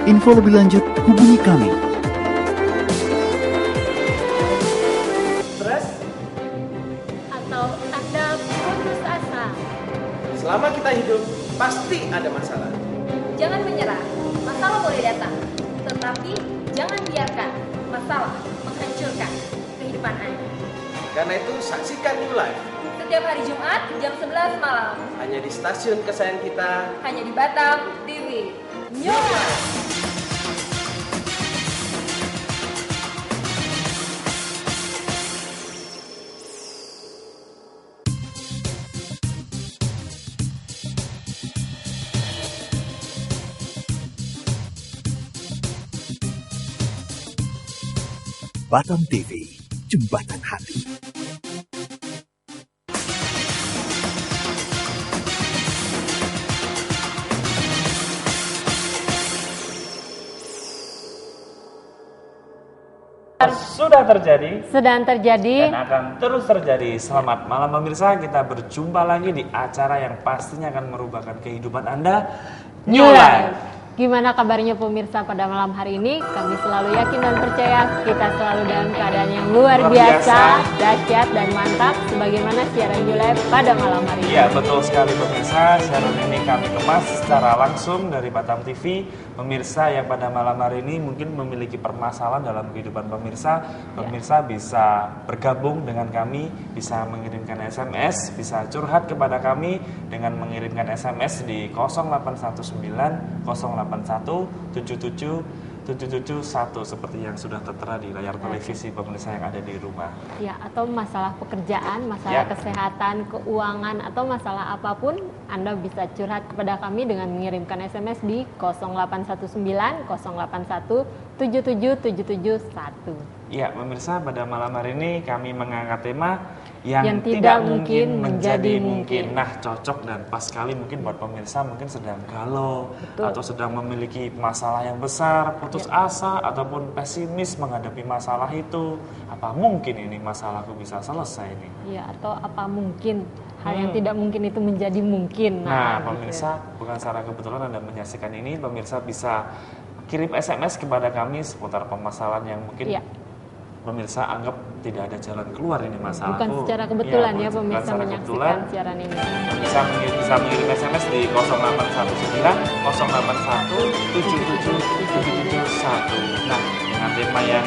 Info lebih lanjut hubungi kami. Stres? Atau Anda putus asa? Selama kita hidup, pasti ada masalah. Jangan menyerah, masalah boleh datang. Tetapi jangan biarkan masalah menghancurkan kehidupan Anda. Karena itu, saksikan New Life Setiap hari Jumat jam 11 malam. hanya di stasiun kesayangan kita. Hanya di Batam TV. New Life. Batam TV, Jembatan Hati. Sudah terjadi Sedang terjadi. dan akan terus terjadi. Selamat malam pemirsa, kita berjumpa lagi di acara yang pastinya akan merubahkan kehidupan Anda, New Life. Gimana kabarnya pemirsa pada malam hari ini? Kami selalu yakin dan percaya kita selalu dalam keadaan yang luar biasa, dahsyat dan mantap sebagaimana siaran New Life pada malam hari ini. Iya, betul sekali pemirsa. Siaran ini kami kemas secara langsung dari Batam TV. Pemirsa yang pada malam hari ini mungkin memiliki permasalahan dalam kehidupan pemirsa. Pemirsa bisa bergabung dengan kami, bisa mengirimkan SMS, bisa curhat kepada kami dengan mengirimkan SMS di 0819 081 77 771 seperti yang sudah tertera di layar televisi pemirsa yang ada di rumah. Ya, atau masalah pekerjaan, masalah kesehatan, keuangan, atau masalah apapun, Anda bisa curhat kepada kami dengan mengirimkan SMS di 0819 081 77771. Ya, pemirsa, pada malam hari ini kami mengangkat tema yang tidak tidak mungkin mungkin menjadi menjadi mungkin. mungkin. Nah, cocok dan pas sekali mungkin buat pemirsa mungkin sedang galau atau sedang memiliki masalah yang besar, putus asa ataupun pesimis menghadapi masalah itu. Apa mungkin ini masalahku bisa selesai nih? Ya, atau apa mungkin hal yang tidak mungkin itu menjadi mungkin. Nah, gitu. pemirsa, bukan secara kebetulan Anda menyaksikan ini, pemirsa bisa kirim SMS kepada kami seputar permasalahan yang mungkin pemirsa anggap tidak ada jalan keluar ini masalah. Bukan secara kebetulan ya, bukan pemirsa secara menyaksikan kebetulan. siaran ini. Bisa mengirim SMS di 0819 081 77771. Nah, dengan tema yang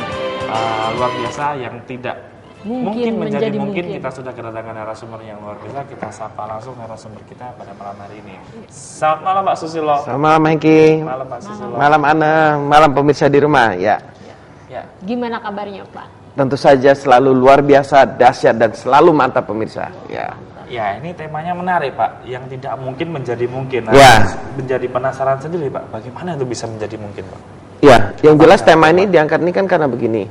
luar biasa yang tidak mungkin menjadi mungkin, kita sudah kedatangan narasumber yang luar biasa. Kita sapa langsung narasumber kita pada malam hari ini. Selamat malam Pak Susilo. Selamat malam Hengki. Malam Pak Susilo. Malam Ana, malam pemirsa di rumah. Ya, Gimana kabarnya, Pak? tentu saja selalu luar biasa, dahsyat dan selalu mantap pemirsa. Ya. Ya, ini temanya menarik Pak, yang tidak mungkin menjadi mungkin. Nah, Ya. menjadi penasaran sendiri Pak, bagaimana itu bisa menjadi mungkin Pak? Ya, yang jelas tema ini diangkat ini kan karena begini.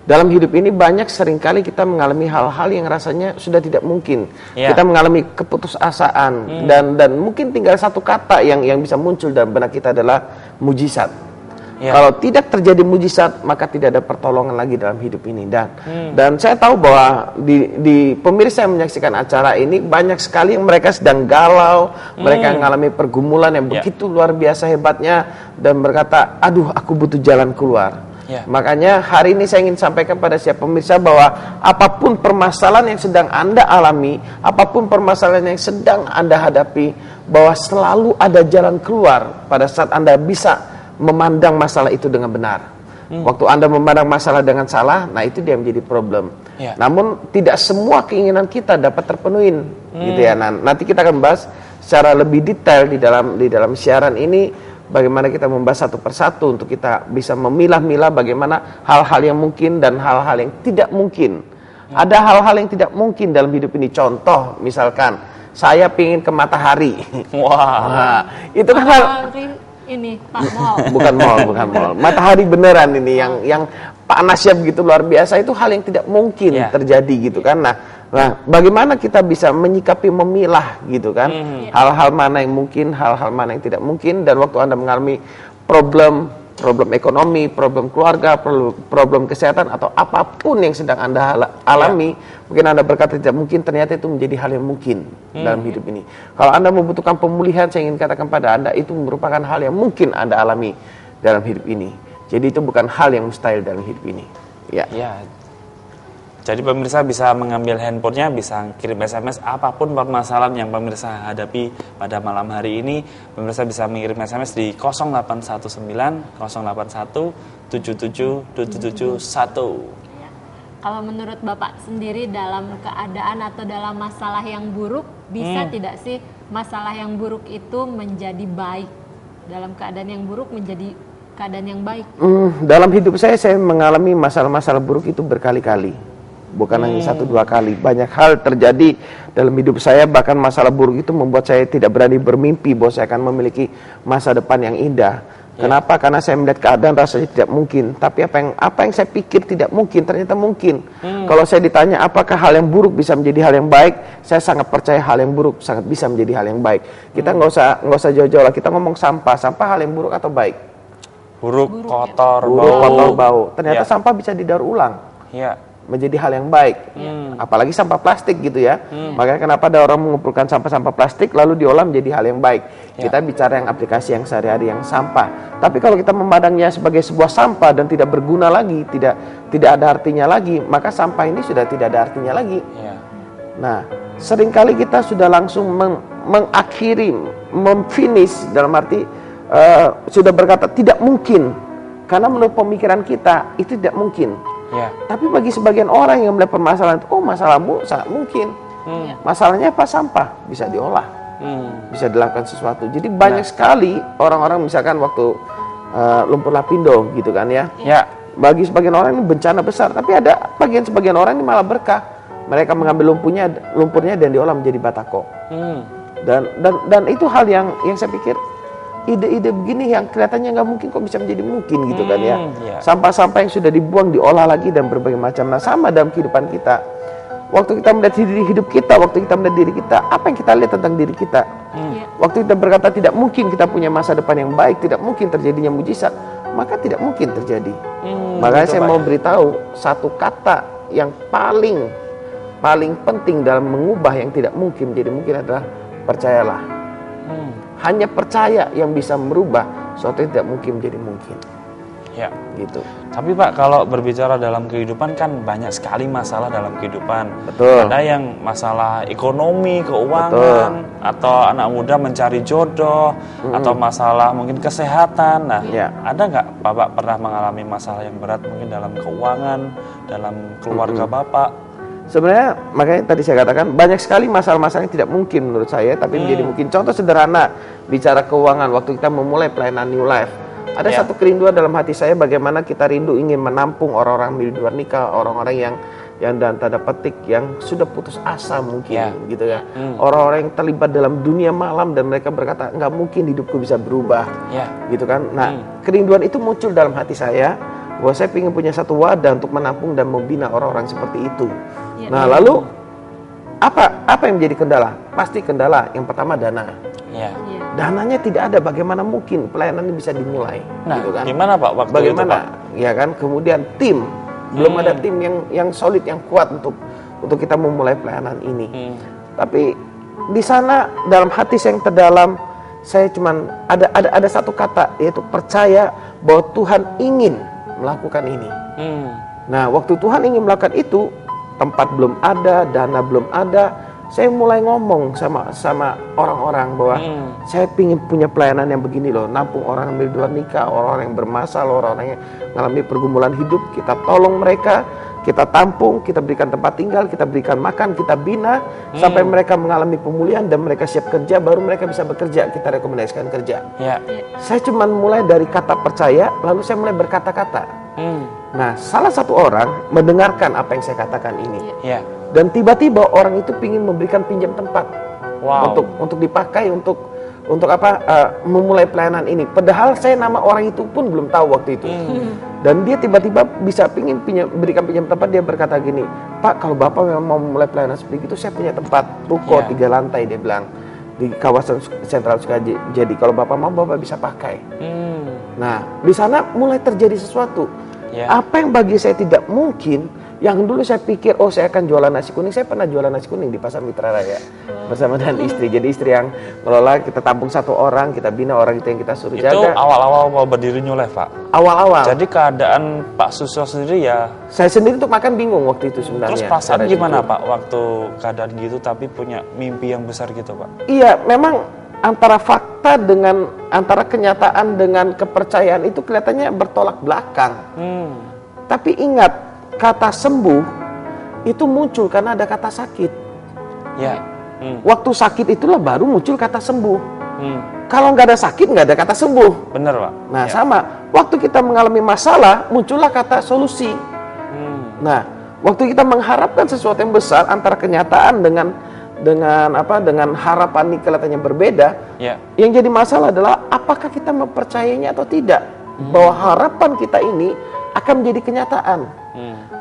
Dalam hidup ini banyak seringkali kita mengalami hal-hal yang rasanya sudah tidak mungkin. Ya. Kita mengalami keputusasaan dan mungkin tinggal satu kata yang bisa muncul dalam benak kita adalah mujizat. Ya. Kalau tidak terjadi mujizat, maka tidak ada pertolongan lagi dalam hidup ini. Dan saya tahu bahwa di pemirsa yang menyaksikan acara ini banyak sekali yang mereka sedang galau, mereka mengalami pergumulan yang begitu luar biasa hebatnya dan berkata, aduh aku butuh jalan keluar. Makanya hari ini saya ingin sampaikan pada siapa pemirsa bahwa apapun permasalahan yang sedang Anda alami, apapun permasalahan yang sedang Anda hadapi, bahwa selalu ada jalan keluar pada saat Anda bisa memandang masalah itu dengan benar. Waktu Anda memandang masalah dengan salah, nah itu dia menjadi problem. Namun tidak semua keinginan kita dapat terpenuhi, gitu ya. Nah, nanti kita akan bahas secara lebih detail di dalam siaran ini bagaimana kita membahas satu persatu untuk kita bisa memilah-milah bagaimana hal-hal yang mungkin dan hal-hal yang tidak mungkin. Ada hal-hal yang tidak mungkin dalam hidup ini. Contoh, misalkan saya pingin ke matahari. Nah, itu kan hal Ini Pak Mall. bukan mall. Matahari beneran ini yang panasnya begitu luar biasa, itu hal yang tidak mungkin terjadi gitu kan. Nah, bagaimana kita bisa menyikapi, memilah gitu kan, hal-hal mana yang mungkin, hal-hal mana yang tidak mungkin. Dan waktu Anda mengalami problem ekonomi, problem keluarga, problem kesehatan atau apapun yang sedang Anda alami, mungkin Anda berkata tidak mungkin, ternyata itu menjadi hal yang mungkin dalam hidup ini. Kalau Anda membutuhkan pemulihan, saya ingin katakan pada Anda itu merupakan hal yang mungkin Anda alami. dalam hidup ini. Jadi itu bukan hal yang mustahil dalam hidup ini. Ya. Ya. Jadi pemirsa bisa mengambil handphonenya, bisa kirim SMS apapun permasalahan yang pemirsa hadapi pada malam hari ini. Pemirsa bisa mengirim SMS di 0819 081 77 771. Kalau menurut Bapak sendiri dalam keadaan atau dalam masalah yang buruk, bisa tidak sih masalah yang buruk itu menjadi baik? Dalam keadaan yang buruk menjadi keadaan yang baik? Dalam hidup saya mengalami masalah-masalah buruk itu berkali-kali. Bukan hanya 1-2 kali. Banyak hal terjadi dalam hidup saya, bahkan masalah buruk itu membuat saya tidak berani bermimpi bahwa saya akan memiliki masa depan yang indah. Kenapa? Karena saya melihat keadaan rasanya tidak mungkin. Tapi apa yang saya pikir tidak mungkin, ternyata mungkin. Kalau saya ditanya apakah hal yang buruk bisa menjadi hal yang baik, saya sangat percaya hal yang buruk sangat bisa menjadi hal yang baik. Kita nggak usah jauh-jauh lah. Kita ngomong sampah hal yang buruk atau baik? Buruk, kotor, bau. Ternyata sampah bisa didaur ulang. Ya. Menjadi hal yang baik, apalagi sampah plastik gitu ya. Makanya kenapa ada orang mengumpulkan sampah-sampah plastik lalu diolah menjadi hal yang baik. Kita bicara yang aplikasi yang sehari-hari yang sampah. Tapi kalau kita memandangnya sebagai sebuah sampah dan tidak berguna lagi, tidak ada artinya lagi, maka sampah ini sudah tidak ada artinya lagi. Nah, seringkali kita sudah langsung mengakhiri, memfinish dalam arti sudah berkata tidak mungkin, karena menurut pemikiran kita itu tidak mungkin. Tapi bagi sebagian orang yang melihat permasalahan itu, masalahmu sangat mungkin. Masalahnya apa? Sampah bisa diolah, bisa dilakukan sesuatu. Jadi banyak sekali orang-orang misalkan waktu lumpur lapindo gitu kan ya. Bagi sebagian orang ini bencana besar, tapi ada sebagian orang ini malah berkah. Mereka mengambil lumpurnya dan diolah menjadi batako. Dan itu hal yang saya pikir ide-ide begini yang kelihatannya nggak mungkin kok bisa menjadi mungkin gitu kan ya. Sampah-sampah yang sudah dibuang diolah lagi dan berbagai macam. Nah, sama dalam kehidupan kita. Waktu kita melihat diri hidup kita, waktu kita melihat diri kita, apa yang kita lihat tentang diri kita? Waktu kita berkata tidak mungkin kita punya masa depan yang baik, tidak mungkin terjadinya mujizat, maka tidak mungkin terjadi. Makanya saya mau beritahu satu kata yang paling penting dalam mengubah yang tidak mungkin menjadi mungkin adalah percayalah. Hanya percaya yang bisa merubah sesuatu yang tidak mungkin menjadi mungkin. Gitu. Tapi Pak, kalau berbicara dalam kehidupan kan banyak sekali masalah dalam kehidupan. Betul. Ada yang masalah ekonomi, keuangan, atau anak muda mencari jodoh, atau masalah mungkin kesehatan. Nah, ada nggak Bapak pernah mengalami masalah yang berat mungkin dalam keuangan, dalam keluarga Bapak? Sebenarnya makanya tadi saya katakan banyak sekali masalah-masalah yang tidak mungkin menurut saya, tapi menjadi mungkin. Contoh sederhana, bicara keuangan, waktu kita memulai pelayanan New Life, ada satu kerinduan dalam hati saya bagaimana kita rindu ingin menampung orang-orang di luar nikah, orang-orang yang dalam tanda petik yang sudah putus asa mungkin gitu ya. Orang-orang yang terlibat dalam dunia malam dan mereka berkata nggak mungkin hidupku bisa berubah, gitu kan. Nah, kerinduan itu muncul dalam hati saya bahwa saya ingin punya satu wadah untuk menampung dan membina orang-orang seperti itu. Nah, lalu apa yang menjadi kendala? Pasti kendala yang pertama dana. Dananya tidak ada, bagaimana mungkin pelayanan ini bisa dimulai? Nah, gitu kan? Gimana Pak waktu bagaimana? itu Pak? Ya kan, kemudian tim, belum ada tim yang solid, yang kuat untuk kita memulai pelayanan ini. Tapi di sana dalam hati saya yang terdalam, saya cuman ada satu kata, yaitu percaya bahwa Tuhan ingin melakukan ini. Nah, waktu Tuhan ingin melakukan itu, tempat belum ada, dana belum ada, saya mulai ngomong sama orang-orang bahwa saya ingin punya pelayanan yang begini loh, nampung orang yang di luar nikah, orang-orang yang bermasalah, orang-orang yang mengalami pergumulan hidup, kita tolong mereka, kita tampung, kita berikan tempat tinggal, kita berikan makan, kita bina sampai mereka mengalami pemulihan dan mereka siap kerja, baru mereka bisa bekerja, kita rekomendasikan kerja. Saya cuma mulai dari kata percaya, lalu saya mulai berkata-kata. Nah, salah satu orang mendengarkan apa yang saya katakan ini, dan tiba-tiba orang itu ingin memberikan pinjam tempat untuk dipakai untuk memulai pelayanan ini. Padahal saya nama orang itu pun belum tahu waktu itu. Dan dia tiba-tiba bisa berikan pinjam tempat. Dia berkata gini, Pak, kalau Bapak memang mau memulai pelayanan seperti itu, saya punya tempat ruko 3 lantai, dia bilang, di kawasan sentral Sukajadi. Jadi kalau Bapak mau, Bapak bisa pakai. Nah, di sana mulai terjadi sesuatu. Apa yang bagi saya tidak mungkin, Yang dulu saya pikir, oh saya akan jualan nasi kuning. Saya pernah jualan nasi kuning di Pasar Mitra Raya bersama dengan istri. Jadi istri yang ngelola, kita tampung 1 orang, kita bina orang itu yang kita suruh Itu jaga. awal-awal mau berdiri New Life, Pak. Awal-awal. Jadi keadaan Pak Susilo sendiri ya. Saya sendiri untuk makan bingung waktu itu sebenarnya. Terus perasaan Cara gimana jujur. Pak waktu keadaan gitu tapi punya mimpi yang besar gitu Pak? Iya, memang antara fakta dengan antara kenyataan dengan kepercayaan itu kelihatannya bertolak belakang. Tapi ingat, kata sembuh itu muncul karena ada kata sakit. Ya. Waktu sakit itulah baru muncul kata sembuh. Kalau nggak ada sakit, nggak ada kata sembuh. Bener Pak. Nah, Ya. sama. Waktu kita mengalami masalah, muncullah kata solusi. Nah, waktu kita mengharapkan sesuatu yang besar antara kenyataan dengan harapan ini kelihatannya berbeda. Ya. Yang jadi masalah adalah apakah kita mempercayainya atau tidak, bahwa harapan kita ini akan menjadi kenyataan.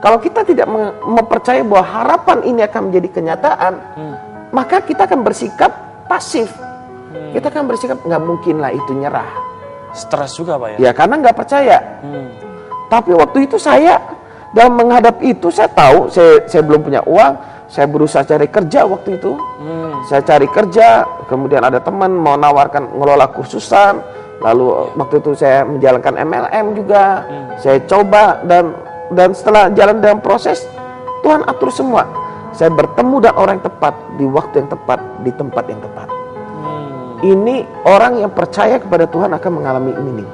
Kalau kita tidak mempercayai bahwa harapan ini akan menjadi kenyataan, maka kita akan bersikap pasif. Kita akan bersikap nggak mungkin lah itu nyerah. Stres juga Pak ya? Ya karena nggak percaya. Tapi waktu itu saya dalam menghadap itu saya tahu saya belum punya uang. Saya berusaha cari kerja waktu itu. Saya cari kerja, kemudian ada teman mau nawarkan ngelola kursusan. Lalu waktu itu saya menjalankan MLM juga. Saya coba dan setelah jalan dalam proses, Tuhan atur semua. Saya bertemu dengan orang yang tepat di waktu yang tepat di tempat yang tepat. Ini orang yang percaya kepada Tuhan akan mengalami ini.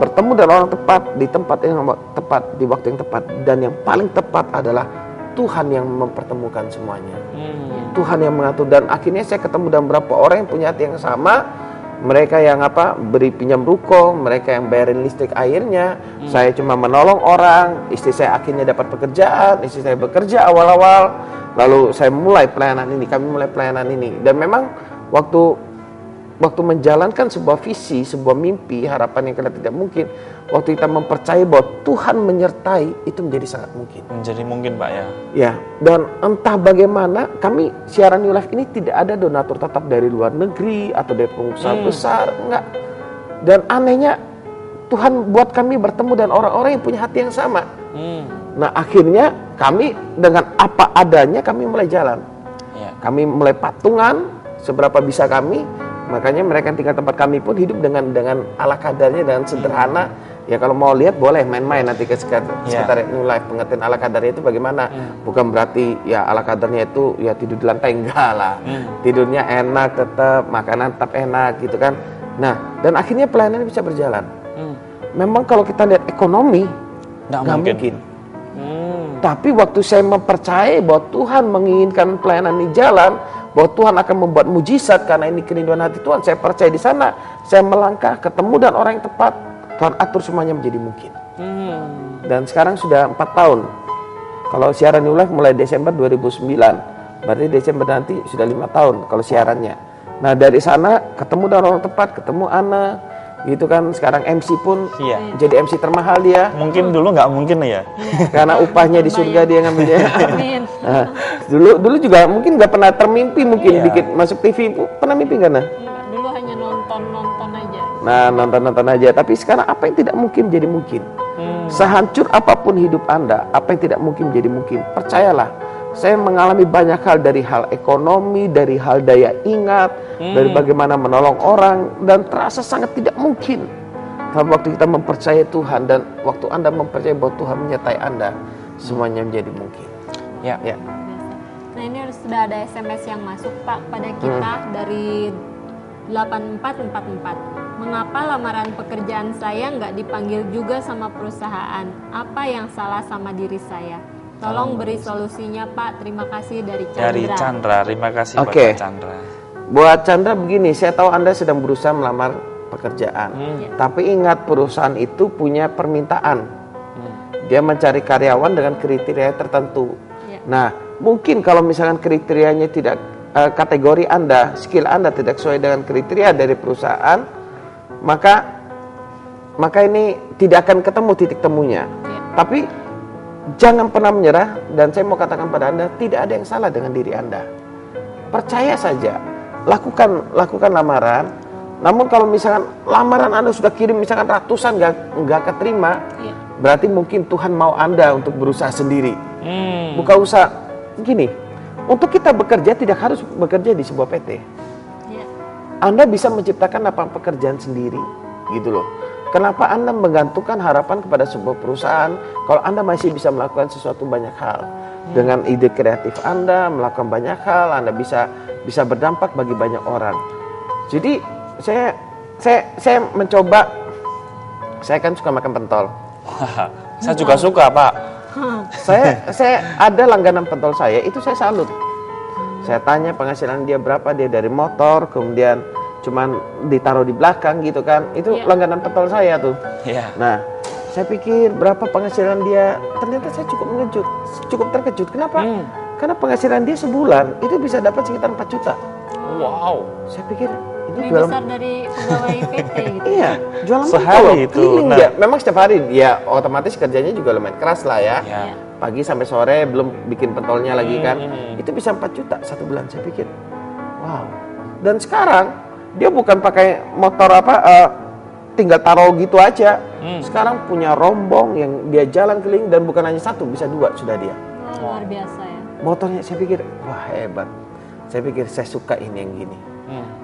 Bertemu dengan orang tepat di tempat yang tepat di waktu yang tepat, dan yang paling tepat adalah Tuhan yang mempertemukan semuanya. Tuhan yang mengatur, dan akhirnya saya ketemu dengan beberapa orang yang punya hati yang sama. Mereka yang beri pinjam ruko, mereka yang bayarin listrik airnya. Saya cuma menolong orang. Istri saya akhirnya dapat pekerjaan. Istri saya bekerja awal-awal. Lalu saya mulai pelayanan ini. Kami mulai pelayanan ini. Dan memang waktu menjalankan sebuah visi, sebuah mimpi, harapan yang kalian tidak mungkin, waktu kita mempercayai bahwa Tuhan menyertai, itu menjadi sangat mungkin. Menjadi mungkin Pak ya? Ya, dan entah bagaimana kami siaran New Life ini tidak ada donatur tetap dari luar negeri atau dari pengusaha besar, enggak. Dan anehnya Tuhan buat kami bertemu dengan orang-orang yang punya hati yang sama. Nah, akhirnya kami dengan apa adanya kami mulai jalan. Ya. Kami mulai patungan seberapa bisa kami. Makanya mereka yang tinggal tempat kami pun hidup dengan ala kadarnya, dengan sederhana. Ya kalau mau lihat boleh main-main nanti ke sekretariat New Life. Pengertian ala kadarnya itu bagaimana? Bukan berarti ya ala kadarnya itu ya tidur di lantai, enggak lah. Tidurnya enak tetap, makanan tetap enak gitu kan. Nah, dan akhirnya pelayanan bisa berjalan. Memang kalau kita lihat ekonomi nggak mungkin. Tapi waktu saya mempercayai bahwa Tuhan menginginkan pelayanan ini jalan, bahwa Tuhan akan membuat mujizat karena ini kerinduan hati Tuhan, saya percaya di sana. Saya melangkah, ketemu dengan orang yang tepat, Tuhan atur semuanya menjadi mungkin. Dan sekarang sudah 4 tahun. Kalau siaran New Life mulai Desember 2009, berarti Desember nanti sudah 5 tahun kalau siarannya. Nah dari sana ketemu dengan orang tepat, ketemu Ana, gitu kan. Sekarang MC pun jadi MC termahal dia. Mungkin dulu nggak mungkin ya. Karena upahnya di surga dia ngambilnya. Amin. Nah, dulu juga mungkin nggak pernah termimpi mungkin bikin masuk TV. Pernah mimpi nggak, Nah? Enggak, dulu hanya nonton aja. Nah, nonton aja. Tapi sekarang apa yang tidak mungkin jadi mungkin. Sehancur apapun hidup Anda, apa yang tidak mungkin jadi mungkin. Percayalah, saya mengalami banyak hal, dari hal ekonomi, dari hal daya ingat, dari bagaimana menolong orang, dan terasa sangat tidak mungkin. Tapi waktu kita mempercayai Tuhan, dan waktu Anda mempercayai bahwa Tuhan menyertai Anda, semuanya menjadi mungkin. Ya. Nah ini sudah ada SMS yang masuk Pak pada kita dari 8444. Mengapa lamaran pekerjaan saya nggak dipanggil juga sama perusahaan? Apa yang salah sama diri saya? Tolong beri solusinya Pak. Terima kasih dari Chandra. Dari Chandra, terima kasih Oke. Pak Chandra. Buat Chandra begini, saya tahu Anda sedang berusaha melamar pekerjaan. Tapi ingat, perusahaan itu punya permintaan. Dia mencari karyawan dengan kriteria tertentu. Nah, mungkin kalau misalkan kriterianya tidak, kategori Anda, skill Anda tidak sesuai dengan kriteria dari perusahaan, maka ini tidak akan ketemu titik temunya. Tapi jangan pernah menyerah, dan saya mau katakan pada Anda, tidak ada yang salah dengan diri Anda. Percaya saja, lakukan lamaran. Namun kalau misalkan lamaran Anda sudah kirim misalkan ratusan nggak keterima, berarti mungkin Tuhan mau Anda untuk berusaha sendiri. Buka usaha. Gini, untuk kita bekerja tidak harus bekerja di sebuah PT. Ya. Anda bisa menciptakan lapangan pekerjaan sendiri, gitu loh. Kenapa Anda menggantungkan harapan kepada sebuah perusahaan kalau Anda masih bisa melakukan sesuatu banyak hal? Dengan ide kreatif Anda, melakukan banyak hal, Anda bisa berdampak bagi banyak orang. Jadi saya mencoba, saya kan suka makan pentol. Saya juga suka, Pak. Saya ada langganan pentol saya, itu saya salut. Saya tanya penghasilan dia berapa, dia dari motor, kemudian cuman ditaruh di belakang gitu kan. Itu langganan pentol saya tuh. Iya. Nah, saya pikir berapa penghasilan dia, ternyata saya cukup terkejut. Kenapa? Karena penghasilan dia sebulan itu bisa dapat sekitar 4 juta. Wow. Saya pikir ini Lebih besar dari pegawai PT gitu. Iya, jualan Sehari pentol, itu, keliling nah. dia. Memang setiap hari ya otomatis kerjanya juga lumayan keras lah ya. Iya. Pagi sampai sore belum bikin pentolnya lagi kan. Itu bisa 4 juta satu bulan. Saya pikir, wow. Dan sekarang dia bukan pakai motor tinggal taruh gitu aja. Sekarang punya rombong yang dia jalan keliling dan bukan hanya satu, bisa 2 sudah dia. Oh, luar biasa ya. Motornya saya pikir, wah hebat. Saya pikir saya suka ini yang gini.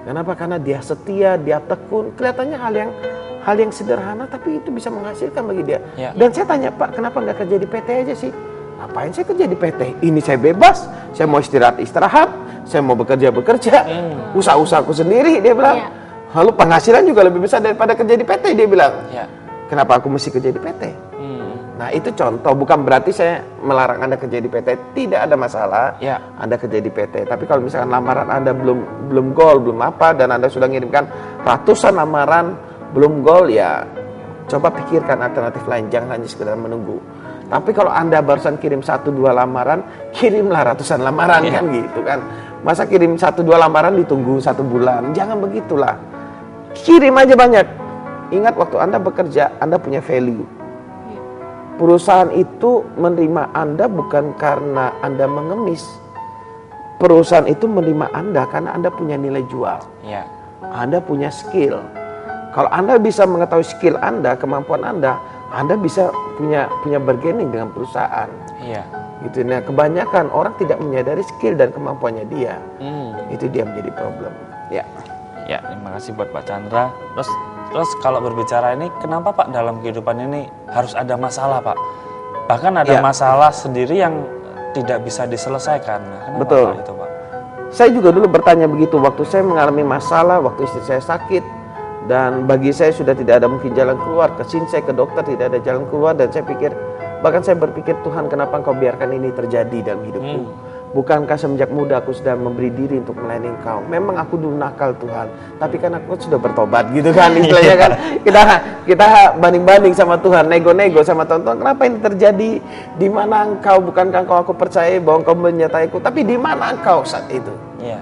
Kenapa? Karena dia setia, dia tekun. Kelihatannya hal yang sederhana, tapi itu bisa menghasilkan bagi dia. Ya. Dan saya tanya, Pak, kenapa nggak kerja di PT aja sih? Ngapain saya kerja di PT? Ini saya bebas, saya mau istirahat, saya mau bekerja. Usaha-usahaku sendiri, dia bilang. Ya. Lalu penghasilan juga lebih besar daripada kerja di PT, dia bilang. Ya. Kenapa aku mesti kerja di PT? Nah, itu contoh, bukan berarti saya melarang Anda kerja di PT. Tidak ada masalah Ya. Anda kerja di PT. Tapi kalau misalkan lamaran Anda belum goal, belum apa, dan Anda sudah ngirimkan ratusan lamaran belum goal, ya coba pikirkan alternatif lain. Jangan hanya sekedar menunggu. Tapi kalau Anda barusan kirim 1-2 lamaran, kirimlah ratusan lamaran kan gitu kan. Masa kirim 1-2 lamaran ditunggu 1 bulan? Jangan begitulah. Kirim aja banyak. Ingat waktu Anda bekerja, Anda punya value. Perusahaan itu menerima Anda bukan karena Anda mengemis. Perusahaan itu menerima Anda karena Anda punya nilai jual. Ya. Anda punya skill. Kalau Anda bisa mengetahui skill Anda, kemampuan Anda bisa punya bargaining dengan perusahaan. Iya. Gitu. Nah, kebanyakan orang tidak menyadari skill dan kemampuannya dia. Itu dia menjadi problem. Ya. Ya, terima kasih buat Pak Chandra. Terus kalau berbicara ini, kenapa Pak dalam kehidupan ini harus ada masalah, Pak? Bahkan ada Ya. masalah sendiri yang tidak bisa diselesaikan. Nah, kenapa Betul. Pak itu, Pak? Saya juga dulu bertanya begitu waktu saya mengalami masalah, waktu istri saya sakit, dan bagi saya sudah tidak ada mungkin jalan keluar. Kesini saya ke dokter tidak ada jalan keluar, dan saya pikir, bahkan saya berpikir, Tuhan kenapa Engkau biarkan ini terjadi dalam hidupku? Bukankah semenjak muda aku sudah memberi diri untuk melayani Engkau? Memang aku dulu nakal Tuhan, tapi kan aku sudah bertobat gitu kan istilahnya kan. Kita banding-banding sama Tuhan, nego-nego sama Tuhan. Kenapa ini terjadi? Di mana Engkau? Bukankah Engkau aku percaya bahwa Engkau menyertaiku? Tapi di mana Engkau saat itu? Iya.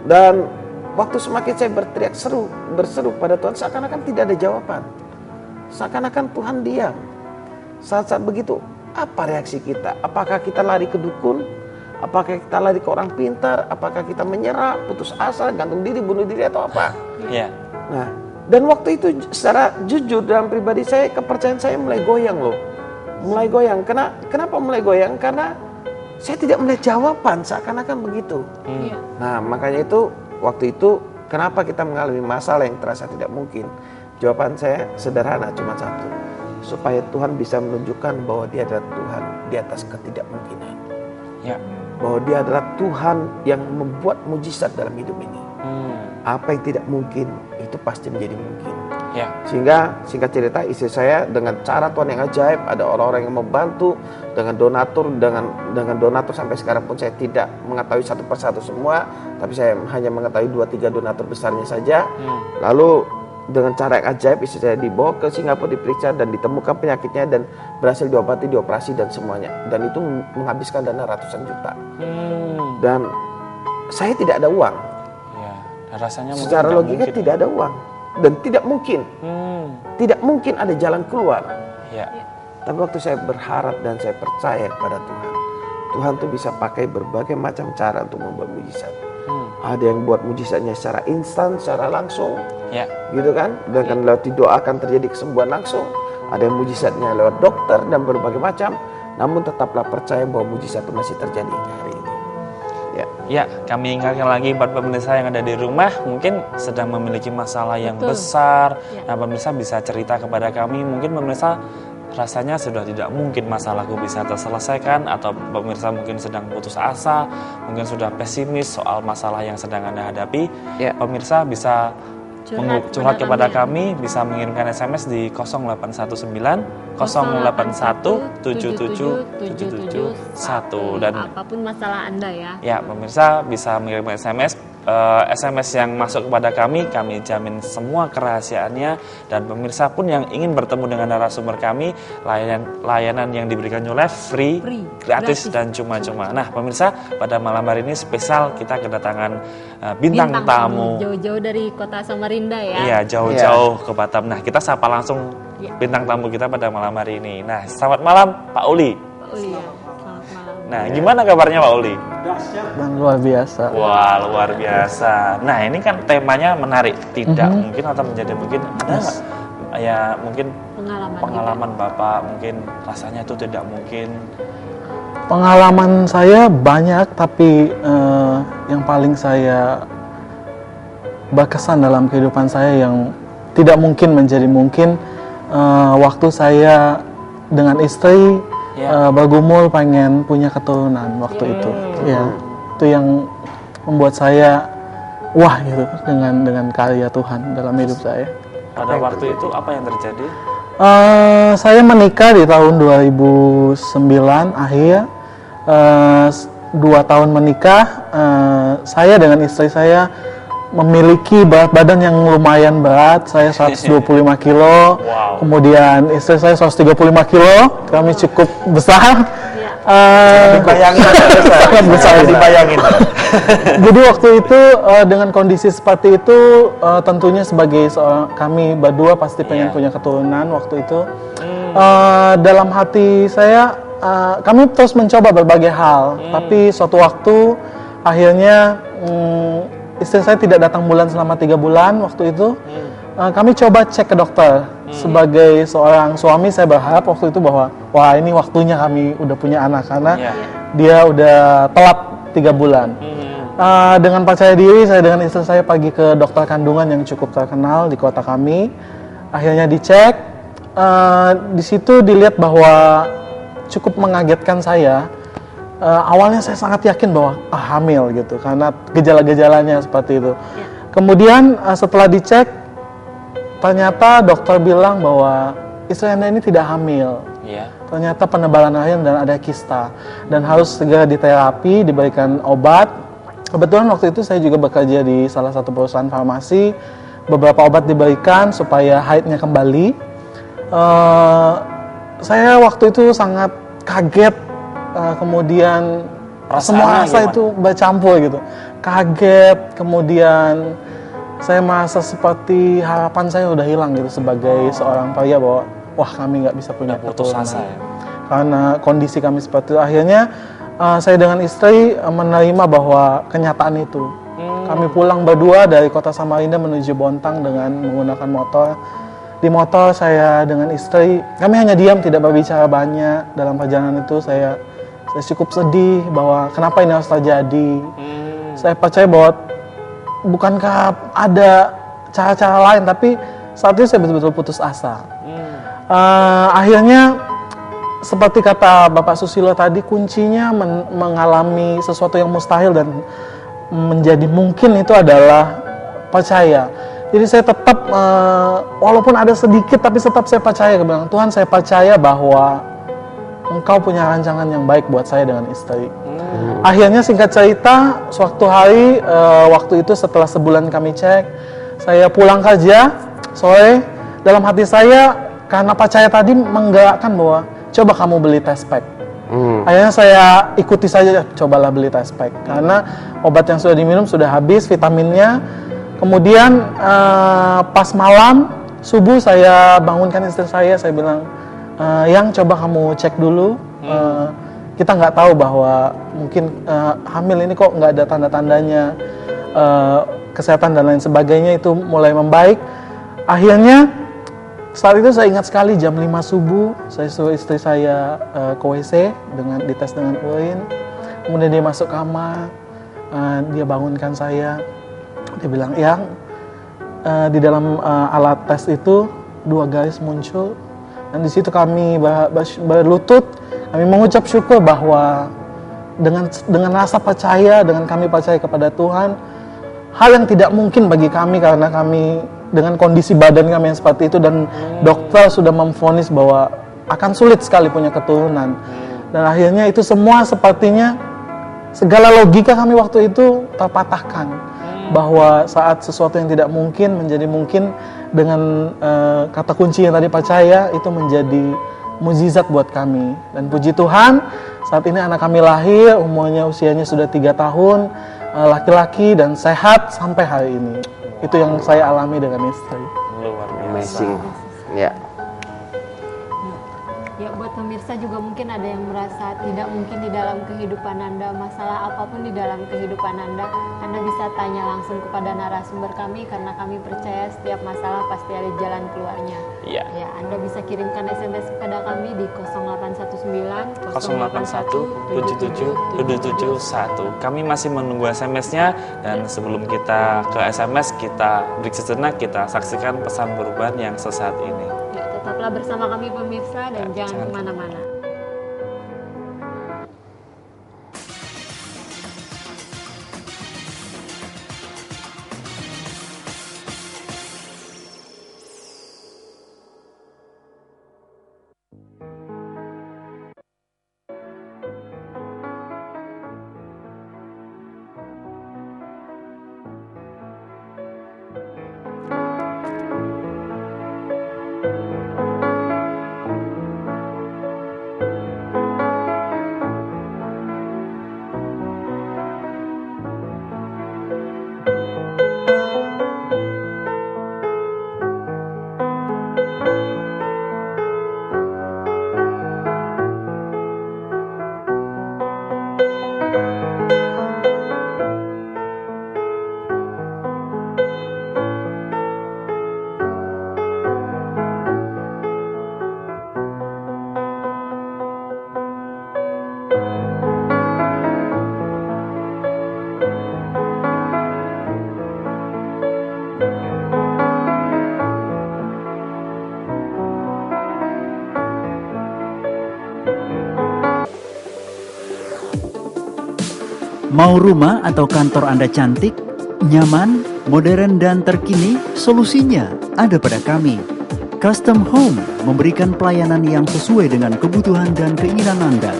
Dan waktu semakin saya berseru pada Tuhan, seakan-akan tidak ada jawaban. Seakan-akan Tuhan diam. Saat-saat begitu, apa reaksi kita? Apakah kita lari ke dukun? Apakah kita lari ke orang pintar? Apakah kita menyerah, putus asa, gantung diri, bunuh diri atau apa? Iya. Nah, dan waktu itu secara jujur dalam pribadi saya, kepercayaan saya mulai goyang loh. Mulai goyang. Kenapa mulai goyang? Karena saya tidak melihat jawaban, seakan-akan begitu. Iya. Nah, makanya itu waktu itu kenapa kita mengalami masalah yang terasa tidak mungkin? Jawaban saya sederhana, cuma satu. Supaya Tuhan bisa menunjukkan bahwa Dia adalah Tuhan di atas ketidakmungkinan. Ya. Bahwa Dia adalah Tuhan yang membuat mujizat dalam hidup ini. Apa yang tidak mungkin itu pasti menjadi mungkin. Ya. Sehingga singkat cerita istri saya dengan cara Tuhan yang ajaib, ada orang-orang yang membantu dengan donatur sampai sekarang pun saya tidak mengetahui satu persatu semua, tapi saya hanya mengetahui 2-3 donatur besarnya saja. Lalu dengan cara yang ajaib istri saya dibawa ke Singapura, diperiksa dan ditemukan penyakitnya dan berhasil diobati, dioperasi dan semuanya. Dan itu menghabiskan dana ratusan juta. Dan saya tidak ada uang. Ya. Dan rasanya mungkin Secara nggak logika mungkin. tidak ada uang dan tidak mungkin. Tidak mungkin ada jalan keluar. Ya. Tapi waktu saya berharap dan saya percaya kepada Tuhan, Tuhan tuh bisa pakai berbagai macam cara untuk membuat mujizat. Ada yang buat mujizatnya secara instan, secara langsung, Ya. gitu kan? Dan kan lewat doa akan terjadi kesembuhan langsung. Ada yang mujizatnya lewat dokter dan berbagai macam. namun tetaplah percaya bahwa mujizat itu masih terjadi hari ini. Ya, kami ingatkan lagi buat pemirsa yang ada di rumah mungkin sedang memiliki masalah yang besar. Nah, pemirsa bisa cerita kepada kami. Mungkin pemirsa rasanya sudah tidak mungkin masalahku bisa terselesaikan, atau pemirsa mungkin sedang putus asa, mungkin sudah pesimis soal masalah yang sedang Anda hadapi. Pemirsa bisa curhat kepada kami, bisa mengirimkan SMS di 0819 081 77 dan apapun masalah Anda ya. Ya, pemirsa bisa mengirim SMS. SMS yang masuk kepada kami jamin semua kerahasiaannya, dan pemirsa pun yang ingin bertemu dengan narasumber kami, layanan yang diberikan oleh free, gratis dan cuma-cuma. Nah, pemirsa, pada malam hari ini spesial kita kedatangan bintang tamu jauh-jauh dari kota Samarinda ya. Iya, jauh-jauh ke Batam. Nah, kita sapa langsung bintang tamu kita pada malam hari ini. Nah, selamat malam Pak Uli. Pak Uli ya. Selamat malam. Nah, gimana kabarnya Pak Uli? Dan luar biasa. Wah, luar biasa. Nah, ini kan temanya menarik. Tidak mungkin atau menjadi mungkin. Ada nggak ya mungkin pengalaman Bapak mungkin rasanya itu tidak mungkin? Pengalaman saya banyak, tapi yang paling saya berkesan dalam kehidupan saya yang tidak mungkin menjadi mungkin, waktu saya dengan istri bergumul pengen punya keturunan waktu itu. Ya, itu yang membuat saya wah gitu dengan karya Tuhan dalam hidup saya. Pada waktu itu apa yang terjadi? Saya menikah di tahun 2009 akhir. 2 tahun menikah, saya dengan istri saya memiliki berat badan yang lumayan berat. Saya 125 kilo, kemudian istri saya 135 kilo. Kami cukup besar. Dibayangin sangat besar dibayangin. Jadi waktu itu dengan kondisi seperti itu, tentunya sebagai kami berdua pasti pengen punya keturunan waktu itu. Dalam hati saya, kami terus mencoba berbagai hal, tapi suatu waktu akhirnya istri saya tidak datang bulan selama 3 bulan waktu itu. Kami coba cek ke dokter. Sebagai seorang suami, saya berharap waktu itu bahwa wah, ini waktunya kami udah punya anak, karena dia udah telat 3 bulan. Dengan percaya diri, saya dengan istri saya pergi ke dokter kandungan yang cukup terkenal di kota kami. Akhirnya dicek, di situ dilihat bahwa cukup mengagetkan saya. Awalnya saya sangat yakin bahwa hamil gitu, karena gejala-gejalanya seperti itu. Kemudian setelah dicek, ternyata dokter bilang bahwa istri Anda ini tidak hamil. Ternyata penebalan rahim dan ada kista, dan harus segera diterapi, diberikan obat. Kebetulan waktu itu saya juga bekerja di salah satu perusahaan farmasi. Beberapa obat diberikan supaya haidnya kembali. Saya waktu itu sangat kaget, kemudian semua rasa itu bercampur gitu. Kaget, kemudian saya merasa seperti harapan saya udah hilang gitu sebagai seorang pria, bahwa wah, kami nggak bisa punya keturunan karena kondisi kami seperti itu. Akhirnya saya dengan istri menerima bahwa kenyataan itu. Kami pulang berdua dari kota Samarinda menuju Bontang dengan menggunakan motor. Di motor saya dengan istri, kami hanya diam, tidak berbicara banyak. Dalam perjalanan itu saya cukup sedih bahwa kenapa ini harus terjadi. Saya percaya bahwa bukankah ada cara-cara lain, tapi saat itu saya betul-betul putus asa. Akhirnya seperti kata Bapak Susilo tadi, kuncinya mengalami sesuatu yang mustahil dan menjadi mungkin itu adalah percaya. Jadi saya tetap, walaupun ada sedikit, tapi tetap saya percaya kepada Tuhan. Saya percaya bahwa Engkau punya rancangan yang baik buat saya dengan istri. Akhirnya singkat cerita, suatu hari, waktu itu setelah sebulan kami cek, saya pulang kerja sore. Dalam hati saya, karena percaya tadi menggerakkan bahwa coba kamu beli test pack. Akhirnya saya ikuti saja, cobalah beli test pack, karena obat yang sudah diminum sudah habis vitaminnya. Kemudian pas malam subuh saya bangunkan istri saya bilang, yang coba kamu cek dulu. Kita nggak tahu bahwa mungkin hamil ini kok nggak ada tanda-tandanya, kesehatan dan lain sebagainya itu mulai membaik. Akhirnya Saat itu saya ingat sekali jam 5 subuh, saya suruh istri saya ke WC dites dengan urin. Kemudian dia masuk kamar, dia bangunkan saya. Dia bilang, "Yang di dalam alat tes itu 2 garis muncul." Dan di situ kami berlutut, kami mengucap syukur bahwa dengan rasa percaya, dengan kami percaya kepada Tuhan, hal yang tidak mungkin bagi kami karena kami dengan kondisi badan kami yang seperti itu dan dokter sudah memvonis bahwa akan sulit sekali punya keturunan. Dan akhirnya itu semua sepertinya segala logika kami waktu itu terpatahkan bahwa saat sesuatu yang tidak mungkin menjadi mungkin dengan kata kunci yang tadi percaya itu menjadi mukjizat buat kami. Dan puji Tuhan saat ini anak kami lahir, usianya sudah 3 tahun, laki-laki dan sehat sampai hari ini. Itu yang saya alami dengan istri. Luar biasa. Amazing. Ya. Ya, buat pemirsa juga mungkin ada yang merasa tidak mungkin di dalam kehidupan Anda, masalah apapun di dalam kehidupan Anda bisa tanya langsung kepada narasumber kami karena kami percaya setiap masalah pasti ada jalan keluarnya. Iya. Ya, Anda bisa kirimkan SMS kepada kami di 0819 081 77 771. Kami masih menunggu SMS-nya dan sebelum kita ke SMS, kita break sejenak, kita saksikan pesan perubahan yang sesaat ini. Ya, tetaplah bersama kami pemirsa dan jangan kemana-mana. Mau rumah atau kantor Anda cantik, nyaman, modern, dan terkini? Solusinya ada pada kami. Custom Home memberikan pelayanan yang sesuai dengan kebutuhan dan keinginan Anda.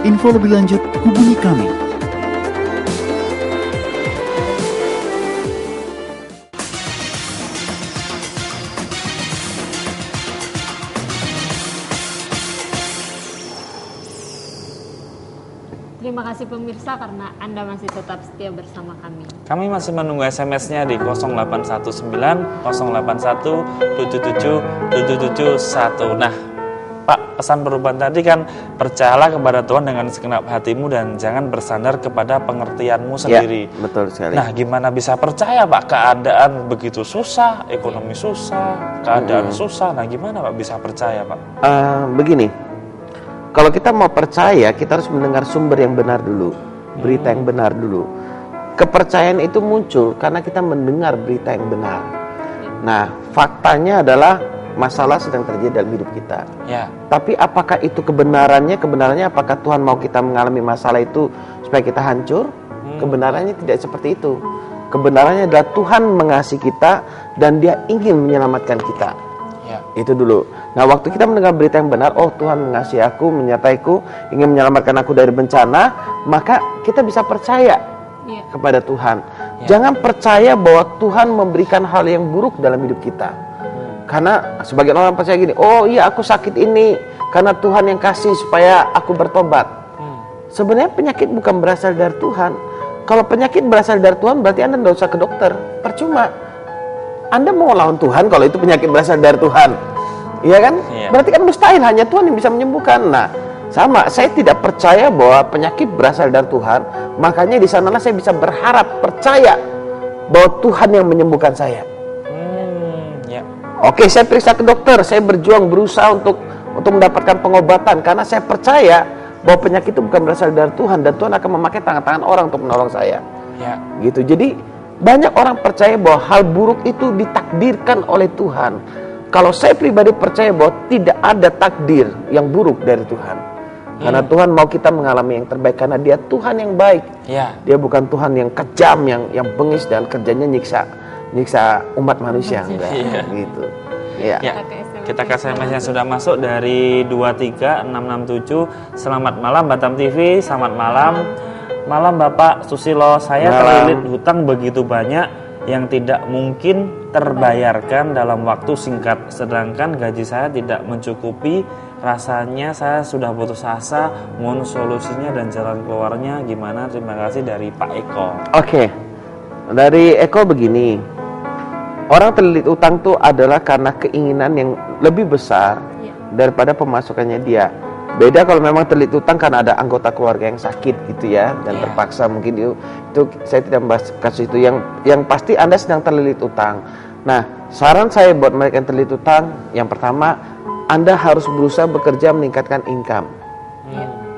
Info lebih lanjut, hubungi kami. Terima kasih pemirsa karena Anda masih tetap setia bersama kami. Kami masih menunggu SMS-nya di 0819 081 77 771. Nah, Pak, pesan perubahan tadi kan percayalah kepada Tuhan dengan segenap hatimu dan jangan bersandar kepada pengertianmu sendiri. Ya, betul sekali. Nah, gimana bisa percaya, Pak? Keadaan begitu susah, ekonomi susah, keadaan susah. Nah, gimana Pak bisa percaya, Pak? Begini, kalau kita mau percaya, kita harus mendengar sumber yang benar dulu, berita yang benar dulu. Kepercayaan itu muncul karena kita mendengar berita yang benar. Nah, faktanya adalah masalah sedang terjadi dalam hidup kita. Ya. Tapi apakah itu kebenarannya? Kebenarannya apakah Tuhan mau kita mengalami masalah itu supaya kita hancur? Kebenarannya tidak seperti itu. Kebenarannya adalah Tuhan mengasihi kita dan Dia ingin menyelamatkan kita. Ya. Itu dulu. Nah, waktu kita mendengar berita yang benar, oh Tuhan mengasihi aku, menyertaiku, ingin menyelamatkan aku dari bencana, maka kita bisa percaya kepada Tuhan. Jangan percaya bahwa Tuhan memberikan hal yang buruk dalam hidup kita. Karena sebagian orang percaya gini, oh iya aku sakit ini karena Tuhan yang kasih supaya aku bertobat. Sebenarnya penyakit bukan berasal dari Tuhan. Kalau penyakit berasal dari Tuhan, berarti Anda tidak usah ke dokter. Percuma. Anda mau lawan Tuhan kalau itu penyakit berasal dari Tuhan. Iya kan? Iya. Berarti kan mustahil, hanya Tuhan yang bisa menyembuhkan. Nah, Sama, saya tidak percaya bahwa penyakit berasal dari Tuhan. Makanya di sanalah saya bisa berharap, percaya bahwa Tuhan yang menyembuhkan saya. Ya. Oke, saya periksa ke dokter, saya berjuang berusaha untuk mendapatkan pengobatan karena saya percaya bahwa penyakit itu bukan berasal dari Tuhan dan Tuhan akan memakai tangan-tangan orang untuk menolong saya. Ya. Gitu. Jadi banyak orang percaya bahwa hal buruk itu ditakdirkan oleh Tuhan. Kalau saya pribadi percaya bahwa tidak ada takdir yang buruk dari Tuhan. Karena Tuhan mau kita mengalami yang terbaik karena Dia Tuhan yang baik. Ya. Dia bukan Tuhan yang kejam, yang bengis dan kerjanya nyiksa umat manusia, enggak. Gitu. Ya. Ya. Kita ke SMS yang sudah masuk dari 23667. Selamat malam Batam TV, selamat malam. Malam Bapak Susilo, saya terlilit hutang begitu banyak yang tidak mungkin terbayarkan dalam waktu singkat. Sedangkan gaji saya tidak mencukupi. Rasanya saya sudah putus asa. Mohon solusinya dan jalan keluarnya gimana? Terima kasih dari Pak Eko. Oke. Dari Eko begini. Orang terlilit utang tuh adalah karena keinginan yang lebih besar daripada pemasukannya dia. Beda kalau memang terlilit utang karena ada anggota keluarga yang sakit gitu ya dan terpaksa mungkin itu saya tidak membahas kasus itu. Yang pasti Anda sedang terlilit utang. Nah, saran saya buat mereka yang terlilit utang, yang pertama Anda harus berusaha bekerja meningkatkan income.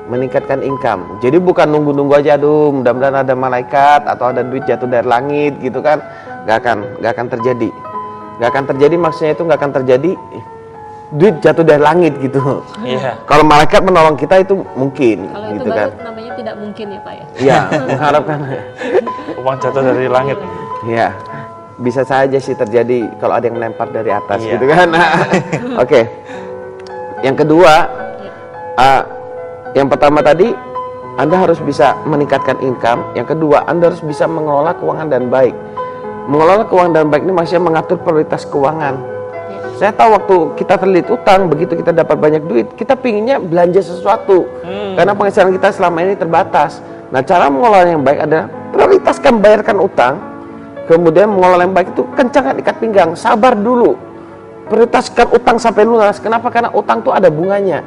Meningkatkan income. Jadi bukan nunggu-nunggu aja, aduh mudah-mudahan ada malaikat atau ada duit jatuh dari langit gitu kan. Gak akan terjadi. Gak akan terjadi, maksudnya itu gak akan terjadi duit jatuh dari langit gitu. Iya. Kalau malaikat menolong kita itu mungkin. Kalau itu gitu baru kan. namanya tidak mungkin ya Pak ya. Iya, mengharapkan. Uang jatuh dari langit. Iya. Bisa saja sih terjadi kalau ada yang melempar dari atas Iya. gitu kan. Oke. Yang kedua, yang pertama tadi Anda harus bisa meningkatkan income. Yang kedua, Anda harus bisa mengelola keuangan dan baik. Mengelola keuangan dan baik ini maksudnya mengatur prioritas keuangan. Saya tahu waktu kita terlilit utang, begitu kita dapat banyak duit, kita pinginnya belanja sesuatu. Karena penghasilan kita selama ini terbatas. Nah, cara mengelola yang baik adalah prioritaskan bayarkan utang. Kemudian mengelola yang baik itu kencangkan ikat pinggang, sabar dulu. Prioritaskan utang sampai lunas. Kenapa? Karena utang itu ada bunganya.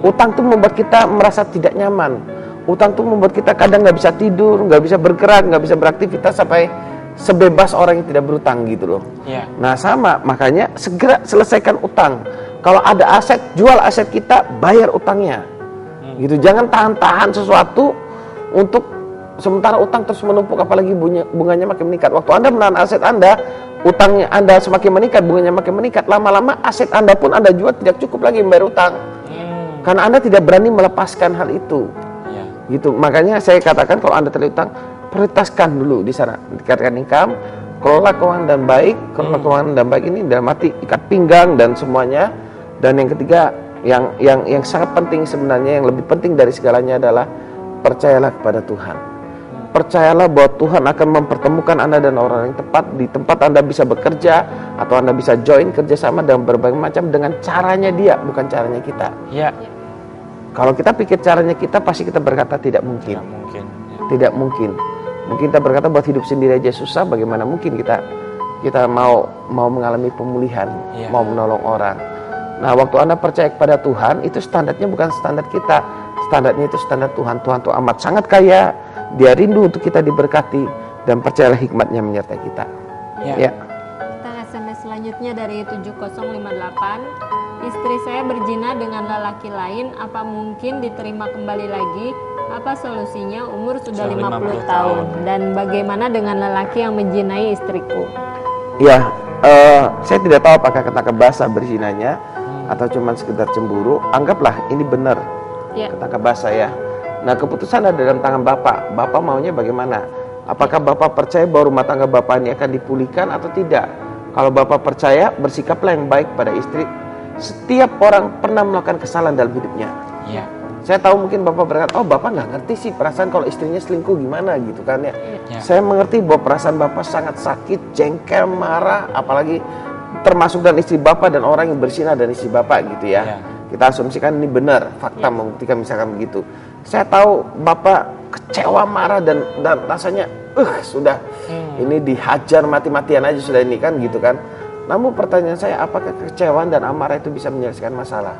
Utang itu membuat kita merasa tidak nyaman. Utang itu membuat kita kadang nggak bisa tidur, nggak bisa bergerak, nggak bisa beraktivitas sampai sebebas orang yang tidak berutang gitu loh. Ya. Nah sama, makanya segera selesaikan utang. Kalau ada aset, jual aset kita, bayar utangnya. Gitu, jangan tahan-tahan sesuatu untuk sementara utang terus menumpuk, apalagi bunganya makin meningkat. Waktu Anda menahan aset Anda, utangnya Anda semakin meningkat, bunganya makin meningkat. Lama-lama aset Anda pun Anda jual tidak cukup lagi membayar utang. Karena Anda tidak berani melepaskan hal itu. Gitu. Makanya saya katakan kalau Anda terlilit utang, prioritaskan dulu di sana, tingkatkan income, kelola keuangan dan baik. Kelola keuangan dan baik ini dalam arti ikat pinggang dan semuanya. Dan yang ketiga, yang sangat penting sebenarnya, yang lebih penting dari segalanya adalah percayalah kepada Tuhan. Percayalah bahwa Tuhan akan mempertemukan Anda dan orang yang tepat di tempat Anda bisa bekerja atau Anda bisa join kerjasama dalam berbagai macam dengan caranya Dia, bukan caranya kita. Ya. Kalau kita pikir caranya kita, pasti kita berkata tidak mungkin. Tidak mungkin. Ya. Tidak mungkin. Mungkin kita berkata buat hidup sendiri aja susah, bagaimana mungkin kita mau mengalami pemulihan, mau menolong orang. Nah, waktu Anda percaya kepada Tuhan, itu standarnya bukan standar kita. Standarnya itu standar Tuhan. Tuhan itu amat sangat kaya. Dia rindu untuk kita diberkati dan percayalah hikmatnya menyertai kita. Ya. Kita SMS selanjutnya dari 7058. Istri saya berzina dengan lelaki lain, apa mungkin diterima kembali lagi? Apa solusinya? Umur sudah 50 tahun. Dan bagaimana dengan lelaki yang menzinai istriku? Ya, saya tidak tahu apakah ketangkep basah berzinanya atau cuma sekedar cemburu. Anggaplah ini benar, ketangkep basah ya. Nah, keputusan ada dalam tangan Bapak. Bapak maunya bagaimana? Apakah Bapak percaya bahwa rumah tangga Bapak ini akan dipulihkan atau tidak? Kalau Bapak percaya, bersikaplah yang baik pada istri. Setiap orang pernah melakukan kesalahan dalam hidupnya. Ya. Saya tahu mungkin Bapak berkata, oh Bapak nggak ngerti sih perasaan kalau istrinya selingkuh gimana gitu kan ya. Saya mengerti bahwa perasaan Bapak sangat sakit, jengkel, marah, apalagi termasuk dan istri Bapak dan orang yang berzina dan istri Bapak gitu ya. Kita asumsikan ini benar, fakta membuktikan misalkan begitu. Saya tahu Bapak kecewa, marah dan rasanya sudah ini dihajar mati-matian aja sudah ini kan gitu kan. Namun pertanyaan saya, apakah kekecewaan dan amarah itu bisa menyelesaikan masalah?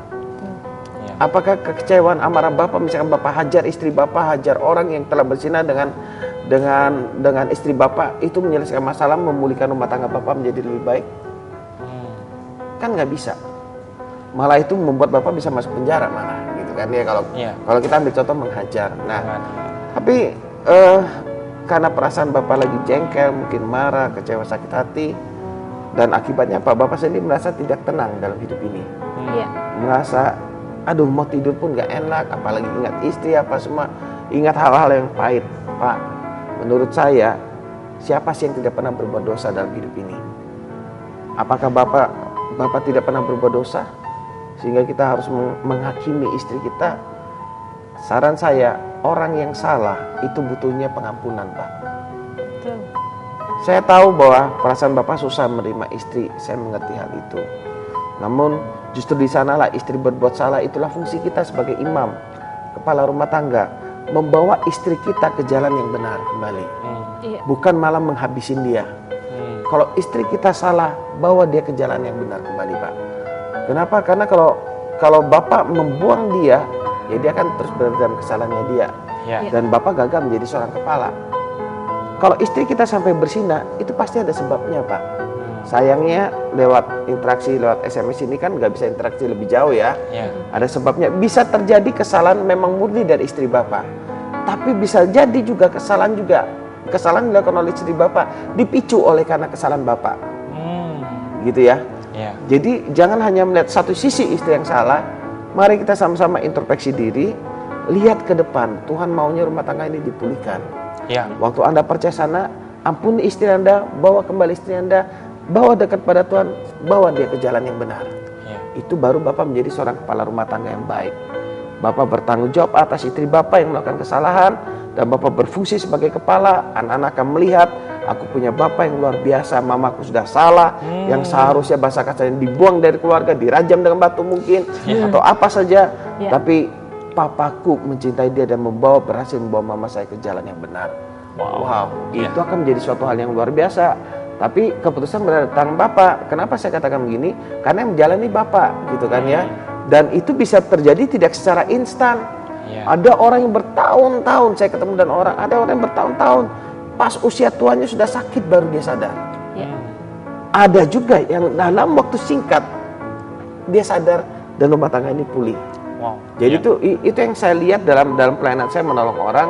Apakah kekecewaan, amarah Bapak, misalkan Bapak hajar istri Bapak, hajar orang yang telah berzina dengan istri Bapak, itu menyelesaikan masalah, memulihkan rumah tangga Bapak menjadi lebih baik? Kan nggak bisa. Malah itu membuat Bapak bisa masuk penjara malah, gitu kan ya, kalau kita ambil contoh menghajar. Nah, tapi karena perasaan Bapak lagi jengkel, mungkin marah, kecewa, sakit hati, dan akibatnya Bapak sendiri merasa tidak tenang dalam hidup ini. Merasa, aduh mau tidur pun gak enak, apalagi ingat istri apa semua, ingat hal-hal yang pahit. Pak, menurut saya, siapa sih yang tidak pernah berbuat dosa dalam hidup ini? Apakah Bapak tidak pernah berbuat dosa? Sehingga kita harus menghakimi istri kita. Saran saya, orang yang salah itu butuhnya pengampunan, Pak. Betul. Saya tahu bahwa perasaan Bapak susah menerima istri, saya mengerti hal itu. Namun justru di sanalah istri berbuat salah, itulah fungsi kita sebagai imam, kepala rumah tangga, membawa istri kita ke jalan yang benar kembali. Bukan malah menghabisin dia. Kalau istri kita salah, bawa dia ke jalan yang benar kembali, Pak. Kenapa? Karena kalau Bapak membuang dia, ya dia akan terus berada dalam kesalahannya dia. Dan Bapak gagal menjadi seorang kepala. Kalau istri kita sampai berzina, itu pasti ada sebabnya, Pak. Sayangnya lewat interaksi, lewat SMS ini kan nggak bisa interaksi lebih jauh ya. Ada sebabnya. Bisa terjadi kesalahan memang murni dari istri Bapak. Tapi bisa jadi juga kesalahan dilakukan oleh istri Bapak dipicu oleh karena kesalahan Bapak. Gitu ya. Jadi jangan hanya melihat satu sisi istri yang salah. Mari kita sama-sama introspeksi diri, lihat ke depan. Tuhan maunya rumah tangga ini dipulihkan. Waktu Anda percaya sana, ampuni istri Anda, bawa kembali istri Anda, bawa dekat pada Tuhan, bawa dia ke jalan yang benar. Itu baru Bapak menjadi seorang kepala rumah tangga yang baik. Bapak bertanggung jawab atas istri Bapak yang melakukan kesalahan, dan Bapak berfungsi sebagai kepala. Anak-anak akan melihat, aku punya Bapak yang luar biasa, mamaku sudah salah, yang seharusnya bahasa kasarnya dibuang dari keluarga, dirajam dengan batu mungkin, atau apa saja. Tapi papaku mencintai dia dan berhasil membawa mama saya ke jalan yang benar. Wow. Itu akan menjadi suatu hal yang luar biasa. Tapi keputusan berada di tangan Bapak. Kenapa saya katakan begini? Karena yang menjalani Bapak, gitu kan ya. Dan itu bisa terjadi tidak secara instan. Ada orang yang bertahun-tahun, saya ketemu dengan orang, ada orang yang bertahun-tahun, pas usia tuanya sudah sakit baru dia sadar. Ada juga yang dalam waktu singkat dia sadar dan rumah tangga ini pulih. Jadi itu yang saya lihat dalam pelayanan saya menolong orang.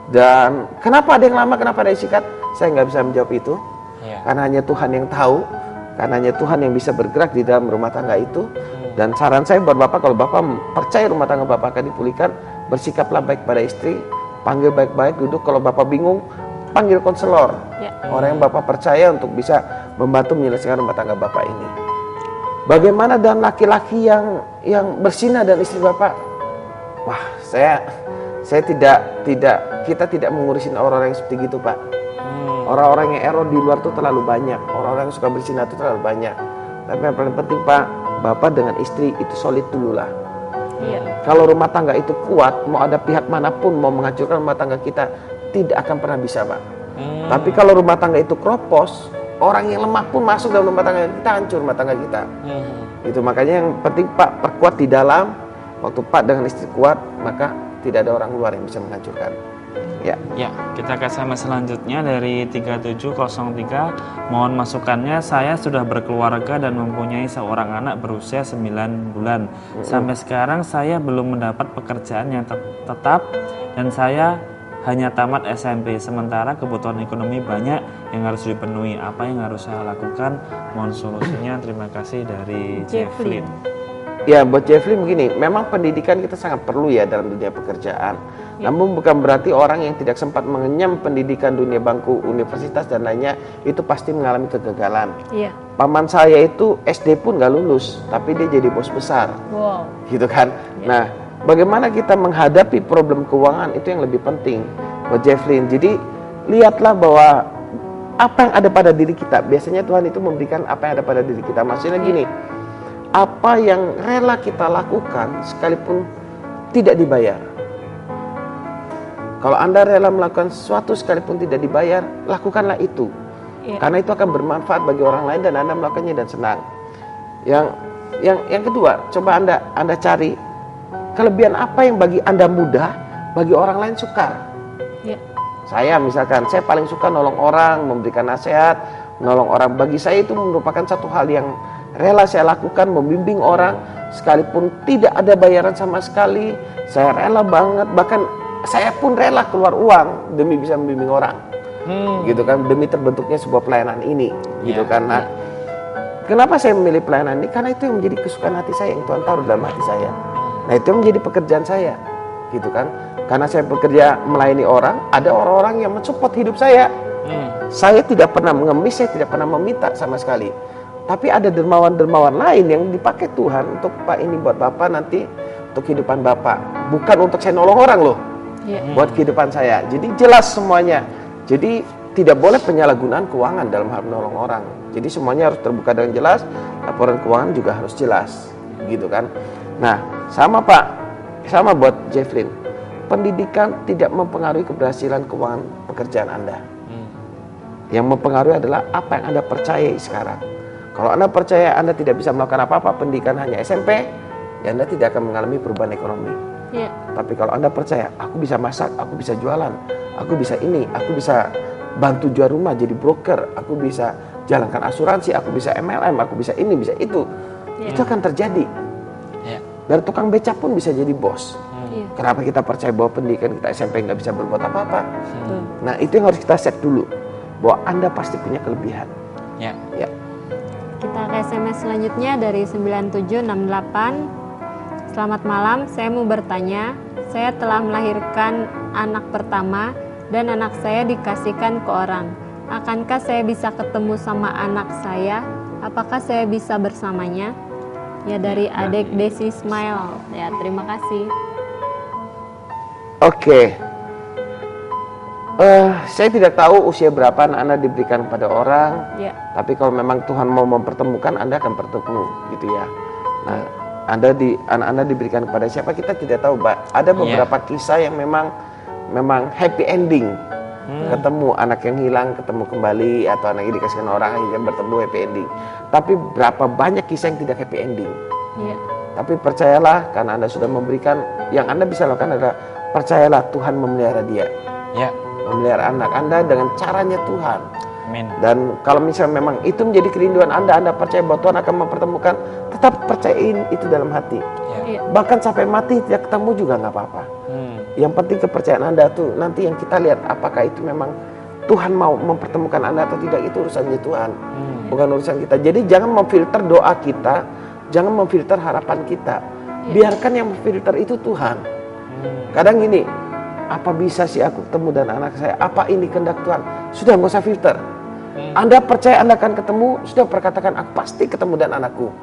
Dan kenapa ada yang lama, kenapa ada yang singkat, saya nggak bisa menjawab itu. Karena hanya Tuhan yang tahu, karena hanya Tuhan yang bisa bergerak di dalam rumah tangga itu. Dan saran saya buat Bapak, kalau Bapak percaya rumah tangga Bapak akan dipulihkan, bersikaplah baik pada istri, panggil baik-baik, duduk. Kalau Bapak bingung, panggil konselor, orang yang Bapak percaya untuk bisa membantu menyelesaikan rumah tangga Bapak ini. Bagaimana dengan laki-laki yang berzina dan istri Bapak? Wah, kita tidak mengurusin orang-orang yang seperti itu, Pak. Orang-orang yang error di luar itu terlalu banyak. Orang-orang yang suka berzina itu terlalu banyak. Tapi yang paling penting, Pak, Bapak dengan istri itu solid dulu lah. Kalau rumah tangga itu kuat, mau ada pihak manapun mau menghancurkan rumah tangga kita, tidak akan pernah bisa, Pak. Tapi kalau rumah tangga itu kropos, orang yang lemah pun masuk dalam rumah tangga kita, hancur rumah tangga kita. Itu makanya yang penting, Pak, perkuat di dalam. Waktu Pak dengan istri kuat, maka tidak ada orang luar yang bisa menghancurkan. Ya, kita ke SMS selanjutnya dari 3703. Mohon masukannya, saya sudah berkeluarga dan mempunyai seorang anak berusia 9 bulan. Sampai sekarang saya belum mendapat pekerjaan yang tetap dan saya hanya tamat SMP. Sementara kebutuhan ekonomi banyak yang harus dipenuhi. Apa yang harus saya lakukan? Mohon solusinya. Terima kasih dari Jefflin. Ya, buat Jefflin begini, memang pendidikan kita sangat perlu ya dalam dunia pekerjaan. Namun bukan berarti orang yang tidak sempat mengenyam pendidikan dunia bangku universitas dan lainnya itu pasti mengalami kegagalan. Paman saya itu SD pun gak lulus, tapi dia jadi bos besar. Gitu kan? Nah, bagaimana kita menghadapi problem keuangan itu yang lebih penting buat Jefflin. Jadi lihatlah bahwa apa yang ada pada diri kita. Biasanya Tuhan itu memberikan apa yang ada pada diri kita. Maksudnya gini, apa yang rela kita lakukan sekalipun tidak dibayar. Kalau Anda rela melakukan sesuatu sekalipun tidak dibayar, lakukanlah itu. Karena itu akan bermanfaat bagi orang lain dan Anda melakukannya dan senang. Yang kedua, coba Anda cari kelebihan apa yang bagi Anda mudah, bagi orang lain sukar. Ya. Saya misalkan, saya paling suka nolong orang, memberikan nasihat, nolong orang. Bagi saya itu merupakan satu hal yang rela saya lakukan, membimbing orang, sekalipun tidak ada bayaran sama sekali. Saya rela banget, bahkan saya pun rela keluar uang demi bisa membimbing orang. Gitu kan, demi terbentuknya sebuah pelayanan ini, gitu kan. Nah, kenapa saya memilih pelayanan ini? Karena itu yang menjadi kesukaan hati saya, yang Tuhan taruh dalam hati saya. Nah, itu yang menjadi pekerjaan saya, gitu kan. Karena saya bekerja melayani orang, ada orang-orang yang mensupport hidup saya. Saya tidak pernah mengemis, saya tidak pernah meminta sama sekali. Tapi ada dermawan-dermawan lain yang dipakai Tuhan untuk, Pak, ini buat Bapak nanti, untuk kehidupan Bapak. Bukan untuk saya nolong orang loh, buat kehidupan saya. Jadi jelas semuanya. Jadi tidak boleh penyalahgunaan keuangan dalam hal menolong orang. Jadi semuanya harus terbuka dengan jelas, laporan keuangan juga harus jelas, gitu kan. Nah, sama Pak, sama buat Jeffrey. Pendidikan tidak mempengaruhi keberhasilan keuangan pekerjaan Anda. Yang mempengaruhi adalah apa yang Anda percayai sekarang. Kalau Anda percaya Anda tidak bisa melakukan apa-apa, pendidikan hanya SMP, ya Anda tidak akan mengalami perubahan ekonomi. Tapi kalau Anda percaya, aku bisa masak, aku bisa jualan, aku bisa ini, aku bisa bantu jual rumah jadi broker, aku bisa jalankan asuransi, aku bisa MLM, aku bisa ini, bisa itu. Itu akan terjadi. Dan tukang beca pun bisa jadi bos. Kenapa kita percaya bahwa pendidikan kita SMP nggak bisa berbuat apa-apa? Nah, itu yang harus kita set dulu, bahwa Anda pasti punya kelebihan. Ya. Kita ke SMS selanjutnya dari 9768. Selamat malam, saya mau bertanya, saya telah melahirkan anak pertama dan anak saya dikasihkan ke orang. Akankah saya bisa ketemu sama anak saya? Apakah saya bisa bersamanya? Ya, dari adik Desi Smile. Ya, terima kasih. Oke. Saya tidak tahu usia berapa anak-anak diberikan pada orang. Tapi kalau memang Tuhan mau mempertemukan, Anda akan bertemu, gitu ya. Nah, anak-anak diberikan kepada siapa kita tidak tahu, Pak. Ada beberapa kisah yang memang happy ending. Ketemu anak yang hilang, ketemu kembali, atau anak yang dikasihkan orang yang bertemu happy ending. Tapi berapa banyak kisah yang tidak happy ending. Tapi percayalah, karena Anda sudah memberikan, yang Anda bisa lakukan adalah percayalah Tuhan memelihara dia. Memelihara anak Anda dengan caranya Tuhan. Amin. Dan kalau misalnya memang itu menjadi kerinduan Anda percaya bahwa Tuhan akan mempertemukan, tetap percayain itu dalam hati. Bahkan sampai mati tidak ketemu juga nggak apa-apa. Yang penting kepercayaan Anda tuh, nanti yang kita lihat apakah itu memang Tuhan mau mempertemukan Anda atau tidak, itu urusannya Tuhan, bukan urusan kita. Jadi jangan memfilter doa kita, jangan memfilter harapan kita. Biarkan yang memfilter itu Tuhan. Kadang gini, apa bisa sih aku ketemu dan anak saya? Apa ini kehendak Tuhan? Sudah, nggak usah filter. Anda percaya Anda akan ketemu, sudah perkatakan aku pasti ketemu dan anakku.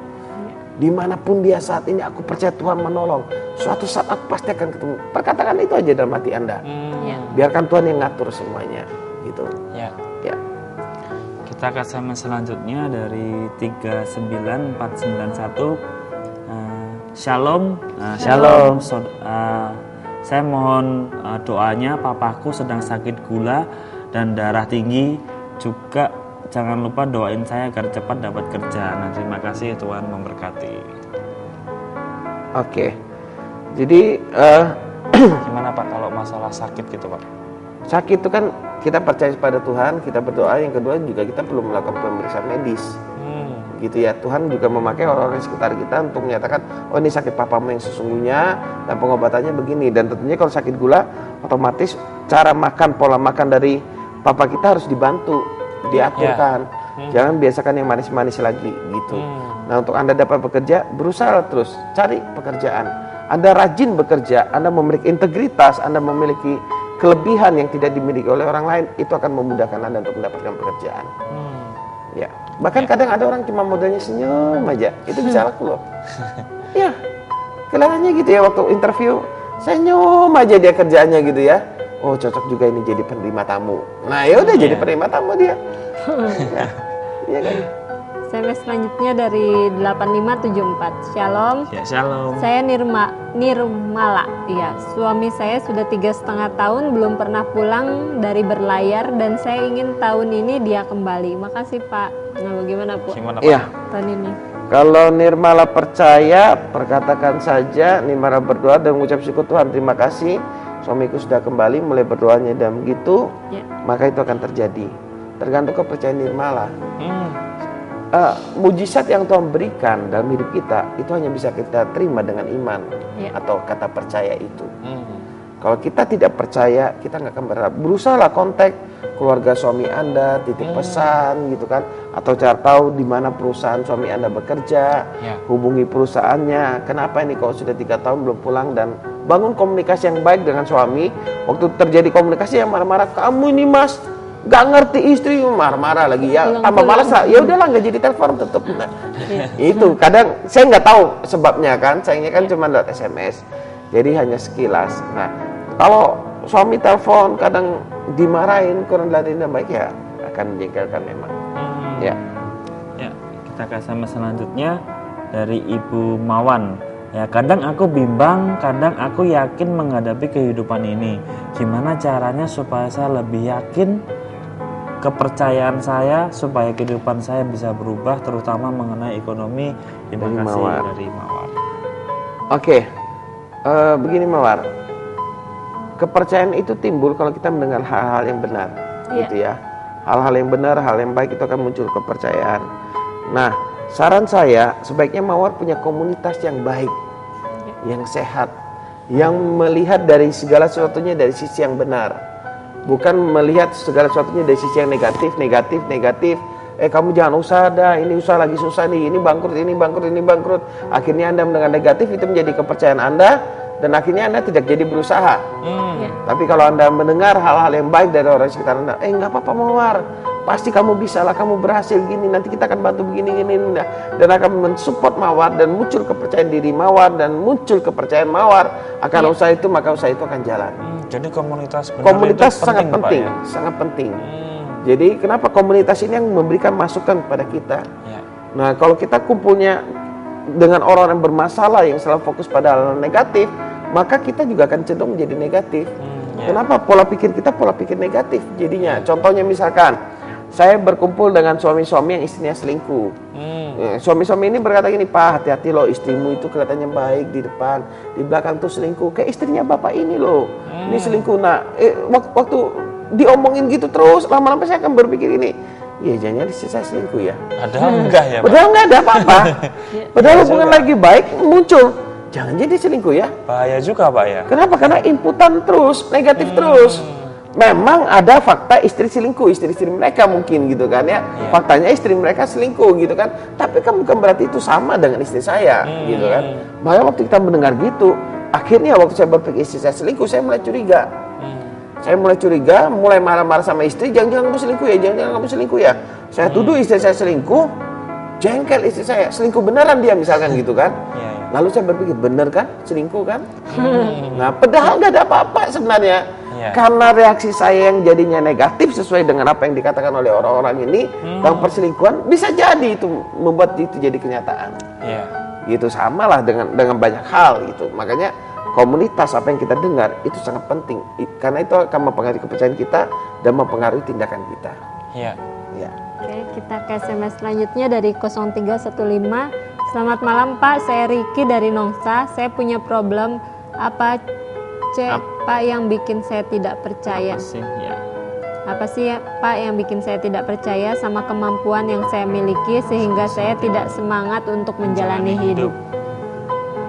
Dimanapun dia saat ini, aku percaya Tuhan menolong. Suatu saat aku pasti akan ketemu. Perkatakan itu aja dalam hati Anda. Biarkan Tuhan yang ngatur semuanya, gitu. Ya. Kita ke SMS selanjutnya dari 39491. Shalom. Shalom. Saya mohon doanya, papaku sedang sakit gula dan darah tinggi. Juga jangan lupa doain saya agar cepat dapat kerja. Nah, terima kasih, Tuhan memberkati. Oke. Jadi gimana Pak kalau masalah sakit gitu Pak? Sakit itu kan kita percaya pada Tuhan, kita berdoa. Yang kedua juga kita perlu melakukan pemeriksaan medis. Gitu ya, Tuhan juga memakai orang-orang di sekitar kita untuk menyatakan, oh ini sakit papamu yang sesungguhnya dan pengobatannya begini. Dan tentunya kalau sakit gula, otomatis cara makan, pola makan dari papa kita harus dibantu, diaturkan. Jangan biasakan yang manis-manis lagi, gitu. Nah, untuk Anda dapat bekerja, berusaha terus cari pekerjaan. Anda rajin bekerja, Anda memiliki integritas, Anda memiliki kelebihan yang tidak dimiliki oleh orang lain, itu akan memudahkan Anda untuk mendapatkan pekerjaan. Ya, bahkan kadang ada orang cuma modalnya senyum aja, itu bisa laku loh. Ya, kelihatannya gitu ya, waktu interview senyum aja dia kerjaannya gitu ya. Oh, cocok juga ini jadi penerima tamu. Nah, ya udah jadi penerima tamu dia. Ya, iya kan. SMS selanjutnya dari 8574. Shalom. Ya, shalom. Saya Nirmala. Iya, suami saya sudah 3,5 tahun belum pernah pulang dari berlayar dan saya ingin tahun ini dia kembali. Makasih Pak. Nah, bagaimana Bu? Gimana Pak? Iya. Tahun ini. Kalau Nirmala percaya, perkatakan saja Nirmala berdoa dan mengucap syukur, Tuhan terima kasih suamiku sudah kembali, mulai berdoanya dan begitu, maka itu akan terjadi. Tergantung kepercayaan Nirmala. Mujizat yang Tuhan berikan dalam hidup kita itu hanya bisa kita terima dengan iman atau kata percaya itu. Kalau kita tidak percaya, kita nggak akan berharap. Berusahalah kontak keluarga suami Anda, titip pesan gitu kan, atau cari tahu di mana perusahaan suami Anda bekerja, hubungi perusahaannya. Kenapa ini kok sudah 3 tahun belum pulang, dan bangun komunikasi yang baik dengan suami. Waktu terjadi komunikasi yang marah-marah, kamu ini mas nggak ngerti istri, marah-marah lagi ya, tambah malas lah. Ya udahlah nggak jadi telepon tetap. Itu kadang saya nggak tahu sebabnya kan, sayangnya kan cuma lewat SMS, jadi hanya sekilas. Nah kalau suami telepon kadang dimarahin, kurang dilatih dengan baik, ya akan menjengkelkan memang. Ya, kita ke SMS selanjutnya dari Ibu Mawan. Ya, kadang aku bimbang, kadang aku yakin menghadapi kehidupan ini. Gimana caranya supaya saya lebih yakin kepercayaan saya, supaya kehidupan saya bisa berubah, terutama mengenai ekonomi. Terima kasih dari Mawar. Oke, begini Mawar. Kepercayaan itu timbul kalau kita mendengar hal-hal yang benar, gitu ya. Hal-hal yang benar, hal yang baik itu akan muncul kepercayaan. Nah, saran saya sebaiknya Mawar punya komunitas yang baik, yang sehat, yang melihat dari segala sesuatunya dari sisi yang benar, bukan melihat segala sesuatunya dari sisi yang negatif. Kamu jangan usaha dah, ini usaha lagi susah nih, ini bangkrut. Akhirnya Anda mendengar negatif, itu menjadi kepercayaan Anda, dan akhirnya Anda tidak jadi berusaha. Tapi kalau Anda mendengar hal-hal yang baik dari orang sekitar Anda, nggak apa-apa Mawar, pasti kamu bisa lah, kamu berhasil gini, nanti kita akan bantu begini, dan akan mensupport Mawar, dan muncul kepercayaan diri Mawar, dan muncul kepercayaan Mawar akan usaha itu, maka usaha itu akan jalan. Jadi komunitas sangat penting, sangat penting. Jadi kenapa komunitas ini yang memberikan masukan kepada kita? Nah, kalau kita kumpulnya dengan orang yang bermasalah, yang selalu fokus pada hal negatif, maka kita juga akan cenderung menjadi negatif. Kenapa? Pola pikir kita pola pikir negatif jadinya. Contohnya misalkan saya berkumpul dengan suami-suami yang istrinya selingkuh. Suami-suami ini berkata gini, Pak, hati-hati loh, istrimu itu kelihatannya baik di depan, di belakang tuh selingkuh. Kayak istrinya bapak ini loh, ini selingkuh. Nah, waktu diomongin gitu terus, lama-lama saya akan berpikir ini, iya jangan istri saya selingkuh ya. Padahal enggak ya Pak? Padahal enggak ada apa-apa. Padahal hubungan lagi baik, muncul, jangan jadi selingkuh ya. Bahaya juga Pak ya. Kenapa? Karena inputan terus, negatif terus. Memang ada fakta istri selingkuh, istri-istri mereka mungkin gitu kan ya. Faktanya istri mereka selingkuh gitu kan. Tapi kan bukan berarti itu sama dengan istri saya gitu kan. Makanya waktu kita mendengar gitu, akhirnya waktu saya berpikir istri saya selingkuh, saya mulai curiga. Saya mulai curiga, mulai marah-marah sama istri, jangan-jangan kamu selingkuh ya, jangan-jangan kamu selingkuh ya. Saya tuduh istri saya selingkuh, jengkel istri saya, selingkuh beneran dia misalkan gitu kan. Lalu saya berpikir, bener kan selingkuh kan? Nah, padahal nggak ada apa-apa sebenarnya. Karena reaksi saya yang jadinya negatif sesuai dengan apa yang dikatakan oleh orang-orang ini tentang perselingkuhan, bisa jadi itu membuat itu jadi kenyataan. Gitu, samalah dengan banyak hal gitu. Makanya komunitas apa yang kita dengar itu sangat penting, karena itu akan mempengaruhi kepercayaan kita dan mempengaruhi tindakan kita. Oke, kita ke SMS selanjutnya dari 0315. Selamat malam Pak, saya Riki dari Nongsa. Saya punya problem apa Pak yang bikin saya tidak percaya? Apa sih ya, Pak yang bikin saya tidak percaya sama kemampuan yang saya miliki sehingga saya tidak semangat untuk menjalani hidup?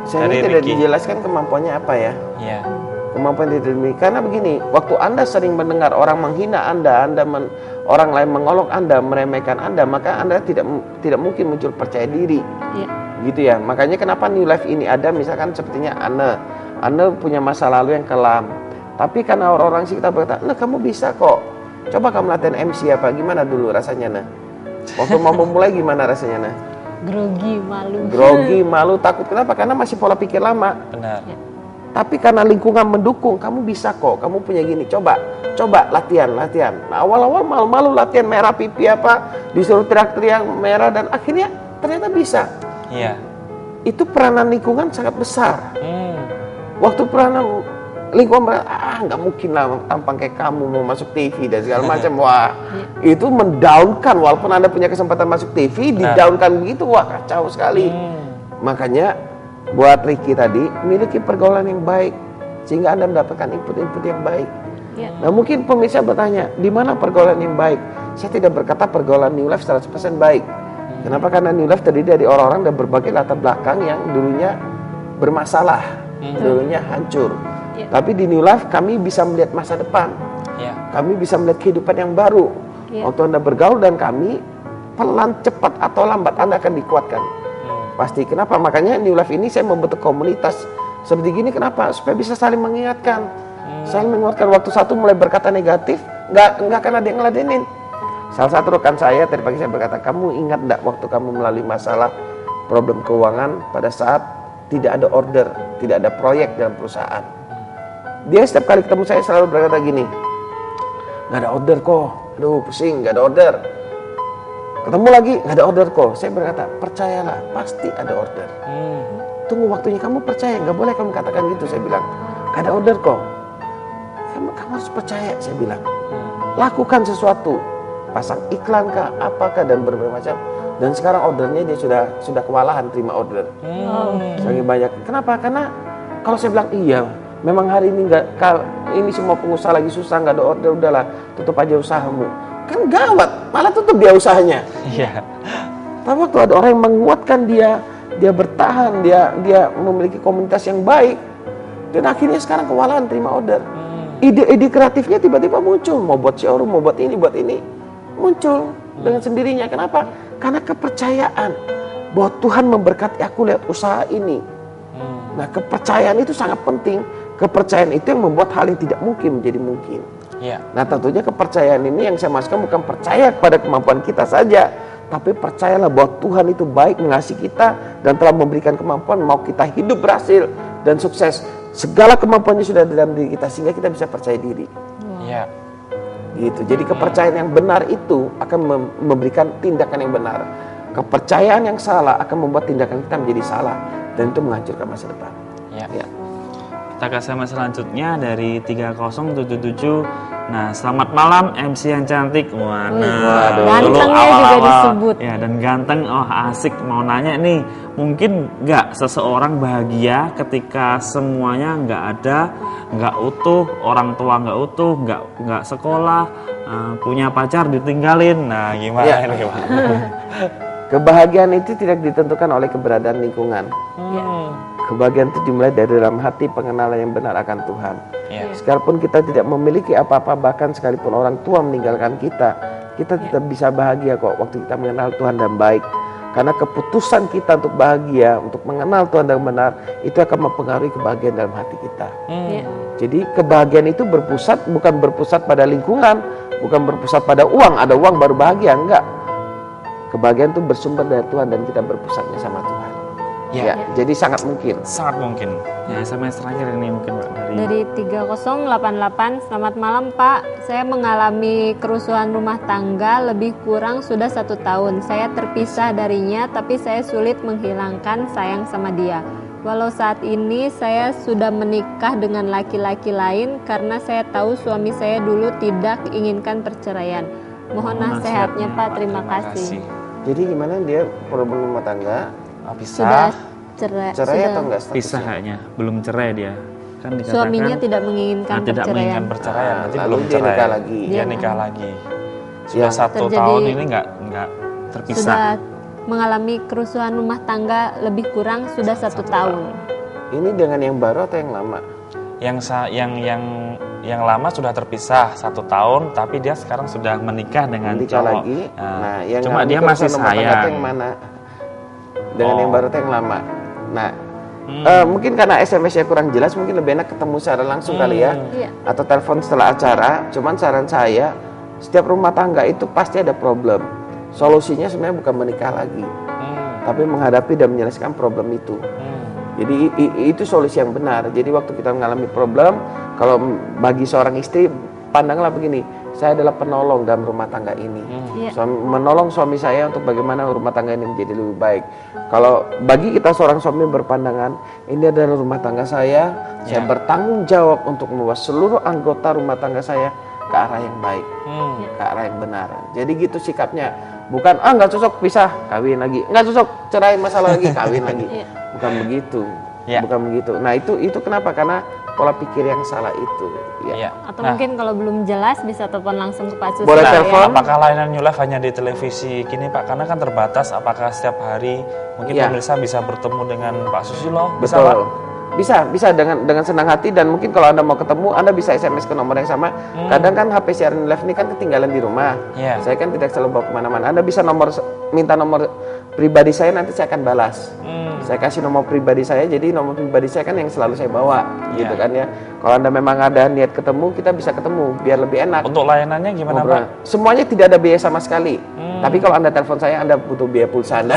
Saya ini tidak dijelaskan kemampuannya apa ya. Kemampuan tidak dimiliki. Karena begini, waktu Anda sering mendengar orang menghina Anda, orang lain mengolok Anda, meremehkan Anda, maka Anda tidak mungkin muncul percaya diri. Gitu ya. Makanya kenapa New Life ini ada, misalkan sepertinya Anda punya masa lalu yang kelam. Tapi karena orang-orang sekitar berkata, "Nah, kamu bisa kok. Coba kamu latihan MC apa? Gimana dulu rasanya, nah? Waktu mau memulai gimana rasanya, nah?" Grogi, malu, takut. Kenapa? Karena masih pola pikir lama. Benar. Tapi karena lingkungan mendukung, kamu bisa kok, kamu punya gini, coba latihan. Nah, awal-awal malu-malu latihan, merah pipi apa, disuruh teriak-teriak merah, dan akhirnya ternyata bisa. Itu peranan lingkungan sangat besar. Waktu peranan lingkungan nggak mungkin lah tampang kayak kamu mau masuk TV dan segala macam. Wah, itu mendaunkan. Walaupun Anda punya kesempatan masuk TV, didaunkan begitu, wah kacau sekali. Makanya buat Ricky tadi, miliki pergaulan yang baik sehingga Anda mendapatkan input-input yang baik. Nah mungkin pemirsa bertanya, di mana pergaulan yang baik? Saya tidak berkata pergaulan New Life 100% baik. Kenapa? Karena New Life terdiri dari orang-orang dan berbagai latar belakang yang dulunya bermasalah, dulunya hancur. Tapi di New Life kami bisa melihat masa depan. Kami bisa melihat kehidupan yang baru. Waktu Anda bergaul dan kami, pelan, cepat atau lambat Anda akan dikuatkan. Pasti. Kenapa? Makanya New Life ini saya membentuk komunitas seperti gini. Kenapa? Supaya bisa saling mengingatkan. Saling menguatkan. Waktu satu mulai berkata negatif, nggak akan ada yang ngeladenin. Salah satu rekan saya tadi pagi saya berkata, kamu ingat nggak waktu kamu melalui masalah problem keuangan pada saat tidak ada order, tidak ada proyek dalam perusahaan. Dia setiap kali ketemu saya selalu berkata gini, nggak ada order kok, aduh pusing, nggak ada order. Ketemu lagi, nggak ada order kok. Saya berkata, percayalah, pasti ada order. Tunggu waktunya, kamu percaya, nggak boleh kamu katakan gitu. Saya bilang, nggak ada order kok. Kamu harus percaya, saya bilang. Lakukan sesuatu, pasang iklan kah, apakah, dan berbagai macam. Dan sekarang ordernya dia sudah kewalahan terima order. Saking banyak. Kenapa? Karena kalau saya bilang iya, memang hari ini ini semua pengusaha lagi susah, nggak ada order, udahlah tutup aja usahamu. Kan gawat, malah tutup dia usahanya. Iya. Tapi waktu ada orang yang menguatkan dia bertahan, dia memiliki komunitas yang baik, dan akhirnya sekarang kewalahan terima order. Ide-ide kreatifnya tiba-tiba muncul, mau buat showroom, mau buat ini, muncul dengan sendirinya. Kenapa? Karena kepercayaan bahwa Tuhan memberkati aku lihat usaha ini. Nah, kepercayaan itu sangat penting. Kepercayaan itu yang membuat hal yang tidak mungkin menjadi mungkin. Nah, tentunya kepercayaan ini yang saya maksudkan bukan percaya kepada kemampuan kita saja, tapi percayalah bahwa Tuhan itu baik, mengasihi kita dan telah memberikan kemampuan mau kita hidup berhasil dan sukses. Segala kemampuannya sudah dalam diri kita sehingga kita bisa percaya diri. Gitu. Jadi kepercayaan yang benar itu akan memberikan tindakan yang benar. Kepercayaan yang salah akan membuat tindakan kita menjadi salah dan itu menghancurkan masa depan. Kita ke SMS selanjutnya dari 3077. Nah, selamat malam MC yang cantik. Gantengnya juga disebut. Ya, dan ganteng, asik. Mau nanya nih, mungkin nggak seseorang bahagia ketika semuanya nggak ada, nggak utuh, orang tua nggak utuh, nggak sekolah, punya pacar ditinggalin. Nah, gimana ini? Kebahagiaan itu tidak ditentukan oleh keberadaan lingkungan. Kebahagiaan itu dimulai dari dalam hati, pengenalan yang benar akan Tuhan. Sekalipun kita tidak memiliki apa-apa, bahkan sekalipun orang tua meninggalkan kita tetap bisa bahagia kok waktu kita mengenal Tuhan dan baik. Karena keputusan kita untuk bahagia, untuk mengenal Tuhan dan benar, itu akan mempengaruhi kebahagiaan dalam hati kita. Jadi kebahagiaan itu bukan berpusat pada lingkungan, bukan berpusat pada uang. Ada uang baru bahagia, enggak. Kebahagiaan itu bersumber dari Tuhan dan kita berpusatnya sama Tuhan. Jadi sangat mungkin. Sangat mungkin. Ya, SMS terakhir ini mungkin Pak Dari 3088, selamat malam Pak. Saya mengalami kerusuhan rumah tangga lebih kurang sudah 1 tahun. Saya terpisah darinya, tapi saya sulit menghilangkan sayang sama dia. Walau saat ini saya sudah menikah dengan laki-laki lain karena saya tahu suami saya dulu tidak inginkan perceraian. Mohon nasihatnya Pak, terima kasih. Jadi gimana dia problem rumah tangga? Sudah cerai atau enggak statusnya? Pisah kayaknya, belum cerai dia. Kan dikatakan Suaminya tidak menginginkan tidak perceraian. menginginkan perceraian. Berarti Lalu belum dia cerai. nikah lagi. Dia nikah lagi. Sudah 1 terjadi- tahun ini nggak terpisah. Sudah mengalami kerusuhan rumah tangga lebih kurang sudah 1 tahun. Ini dengan yang baru atau yang lama? Yang lama sudah terpisah 1 tahun, tapi dia sekarang sudah menikah dengan Nikah cowok. lagi. Nah, yang cuma ngalami dia masih kerusuhan rumah tangga itu sayang. yang mana? Dengan yang baru atau yang lama? Nah, mungkin karena SMS-nya kurang jelas, mungkin lebih enak ketemu secara langsung kali ya, atau telepon setelah acara. Cuman saran saya, setiap rumah tangga itu pasti ada problem. Solusinya sebenarnya bukan menikah lagi, tapi menghadapi dan menyelesaikan problem itu. Jadi itu solusi yang benar. Jadi waktu kita mengalami problem, kalau bagi seorang istri pandanglah begini, saya adalah penolong dalam rumah tangga ini. Menolong suami saya untuk bagaimana rumah tangga ini menjadi lebih baik. Kalau bagi kita seorang suami berpandangan, ini adalah rumah tangga saya bertanggung jawab untuk membawa seluruh anggota rumah tangga saya ke arah yang baik, ke arah yang benar. Jadi gitu sikapnya. Bukan, nggak cocok pisah, kawin lagi. Nggak cocok, cerai, masalah lagi, kawin lagi. Bukan begitu. Bukan begitu. Nah itu kenapa? Karena pola pikir yang salah itu. Atau mungkin kalau belum jelas bisa telepon langsung ke Pak Susilo. Boleh telepon. Apakah layanan New Life hanya di televisi kini Pak? Karena kan terbatas. Apakah setiap hari mungkin pemirsa bisa bertemu dengan Pak Susilo? Bisa, betul. Pak? Bisa dengan senang hati, dan mungkin kalau Anda mau ketemu, Anda bisa SMS ke nomor yang sama. Kadang kan HP siaran live ini kan ketinggalan di rumah. Saya kan tidak selalu bawa kemana-mana. Anda bisa minta nomor pribadi saya, nanti saya akan balas. Saya kasih nomor pribadi saya, jadi nomor pribadi saya kan yang selalu saya bawa, gitu kan ya. Kalau Anda memang ada niat ketemu, kita bisa ketemu, biar lebih enak. Untuk layanannya gimana Pak? Semuanya tidak ada biaya sama sekali. Tapi kalau Anda telepon saya, Anda butuh biaya pulsa Anda.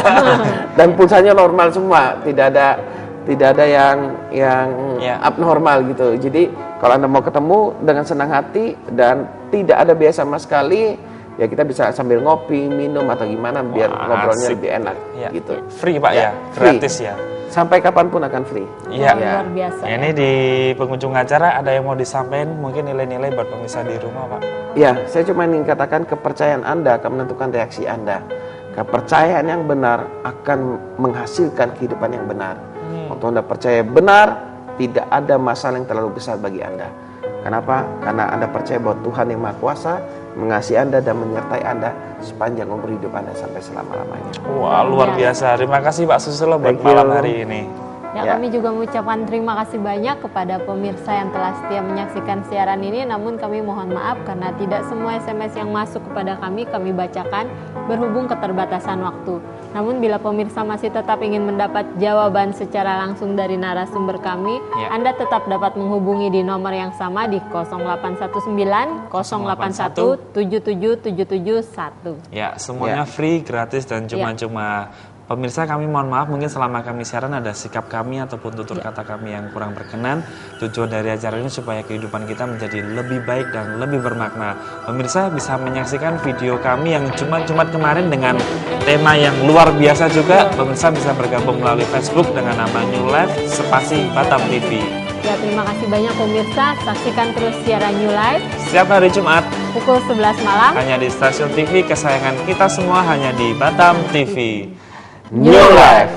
Dan pulsanya normal semua, tidak ada yang abnormal gitu. Jadi kalau Anda mau ketemu dengan senang hati dan tidak ada biaya sama sekali, ya kita bisa sambil ngopi, minum atau gimana biar ngobrolnya lebih enak gitu. Free Pak ya? Gratis ya? Sampai kapanpun akan free. Luar biasa. Ini di pengunjung acara ada yang mau disampaikan, mungkin nilai-nilai buat pemirsa di rumah Pak? Ya, saya cuma ingin katakan kepercayaan Anda akan menentukan reaksi Anda. Kepercayaan yang benar akan menghasilkan kehidupan yang benar. Waktu Anda percaya benar, tidak ada masalah yang terlalu besar bagi Anda. Kenapa? Karena Anda percaya bahwa Tuhan yang Maha Kuasa mengasihi Anda dan menyertai Anda sepanjang umur hidup Anda sampai selama-lamanya. Wah, luar biasa. Terima kasih Pak Susilo buat malam hari ini. Kami juga mengucapkan terima kasih banyak kepada pemirsa yang telah setia menyaksikan siaran ini. Namun kami mohon maaf karena tidak semua SMS yang masuk kepada kami bacakan berhubung keterbatasan waktu. Namun bila pemirsa masih tetap ingin mendapat jawaban secara langsung dari narasumber kami, Anda tetap dapat menghubungi di nomor yang sama di 0819 081 77771. Ya, semuanya free, gratis dan cuma-cuma. Pemirsa, kami mohon maaf mungkin selama kami siaran ada sikap kami ataupun tutur kata kami yang kurang berkenan. Tujuan dari acara ini supaya kehidupan kita menjadi lebih baik dan lebih bermakna. Pemirsa bisa menyaksikan video kami yang Jumat-Jumat kemarin dengan tema yang luar biasa juga. Pemirsa bisa bergabung melalui Facebook dengan nama New Life Spasi Batam TV. Ya, terima kasih banyak pemirsa. Saksikan terus siaran New Life setiap hari Jumat pukul 11 malam hanya di stasiun TV kesayangan kita semua, hanya di Batam TV. New Life.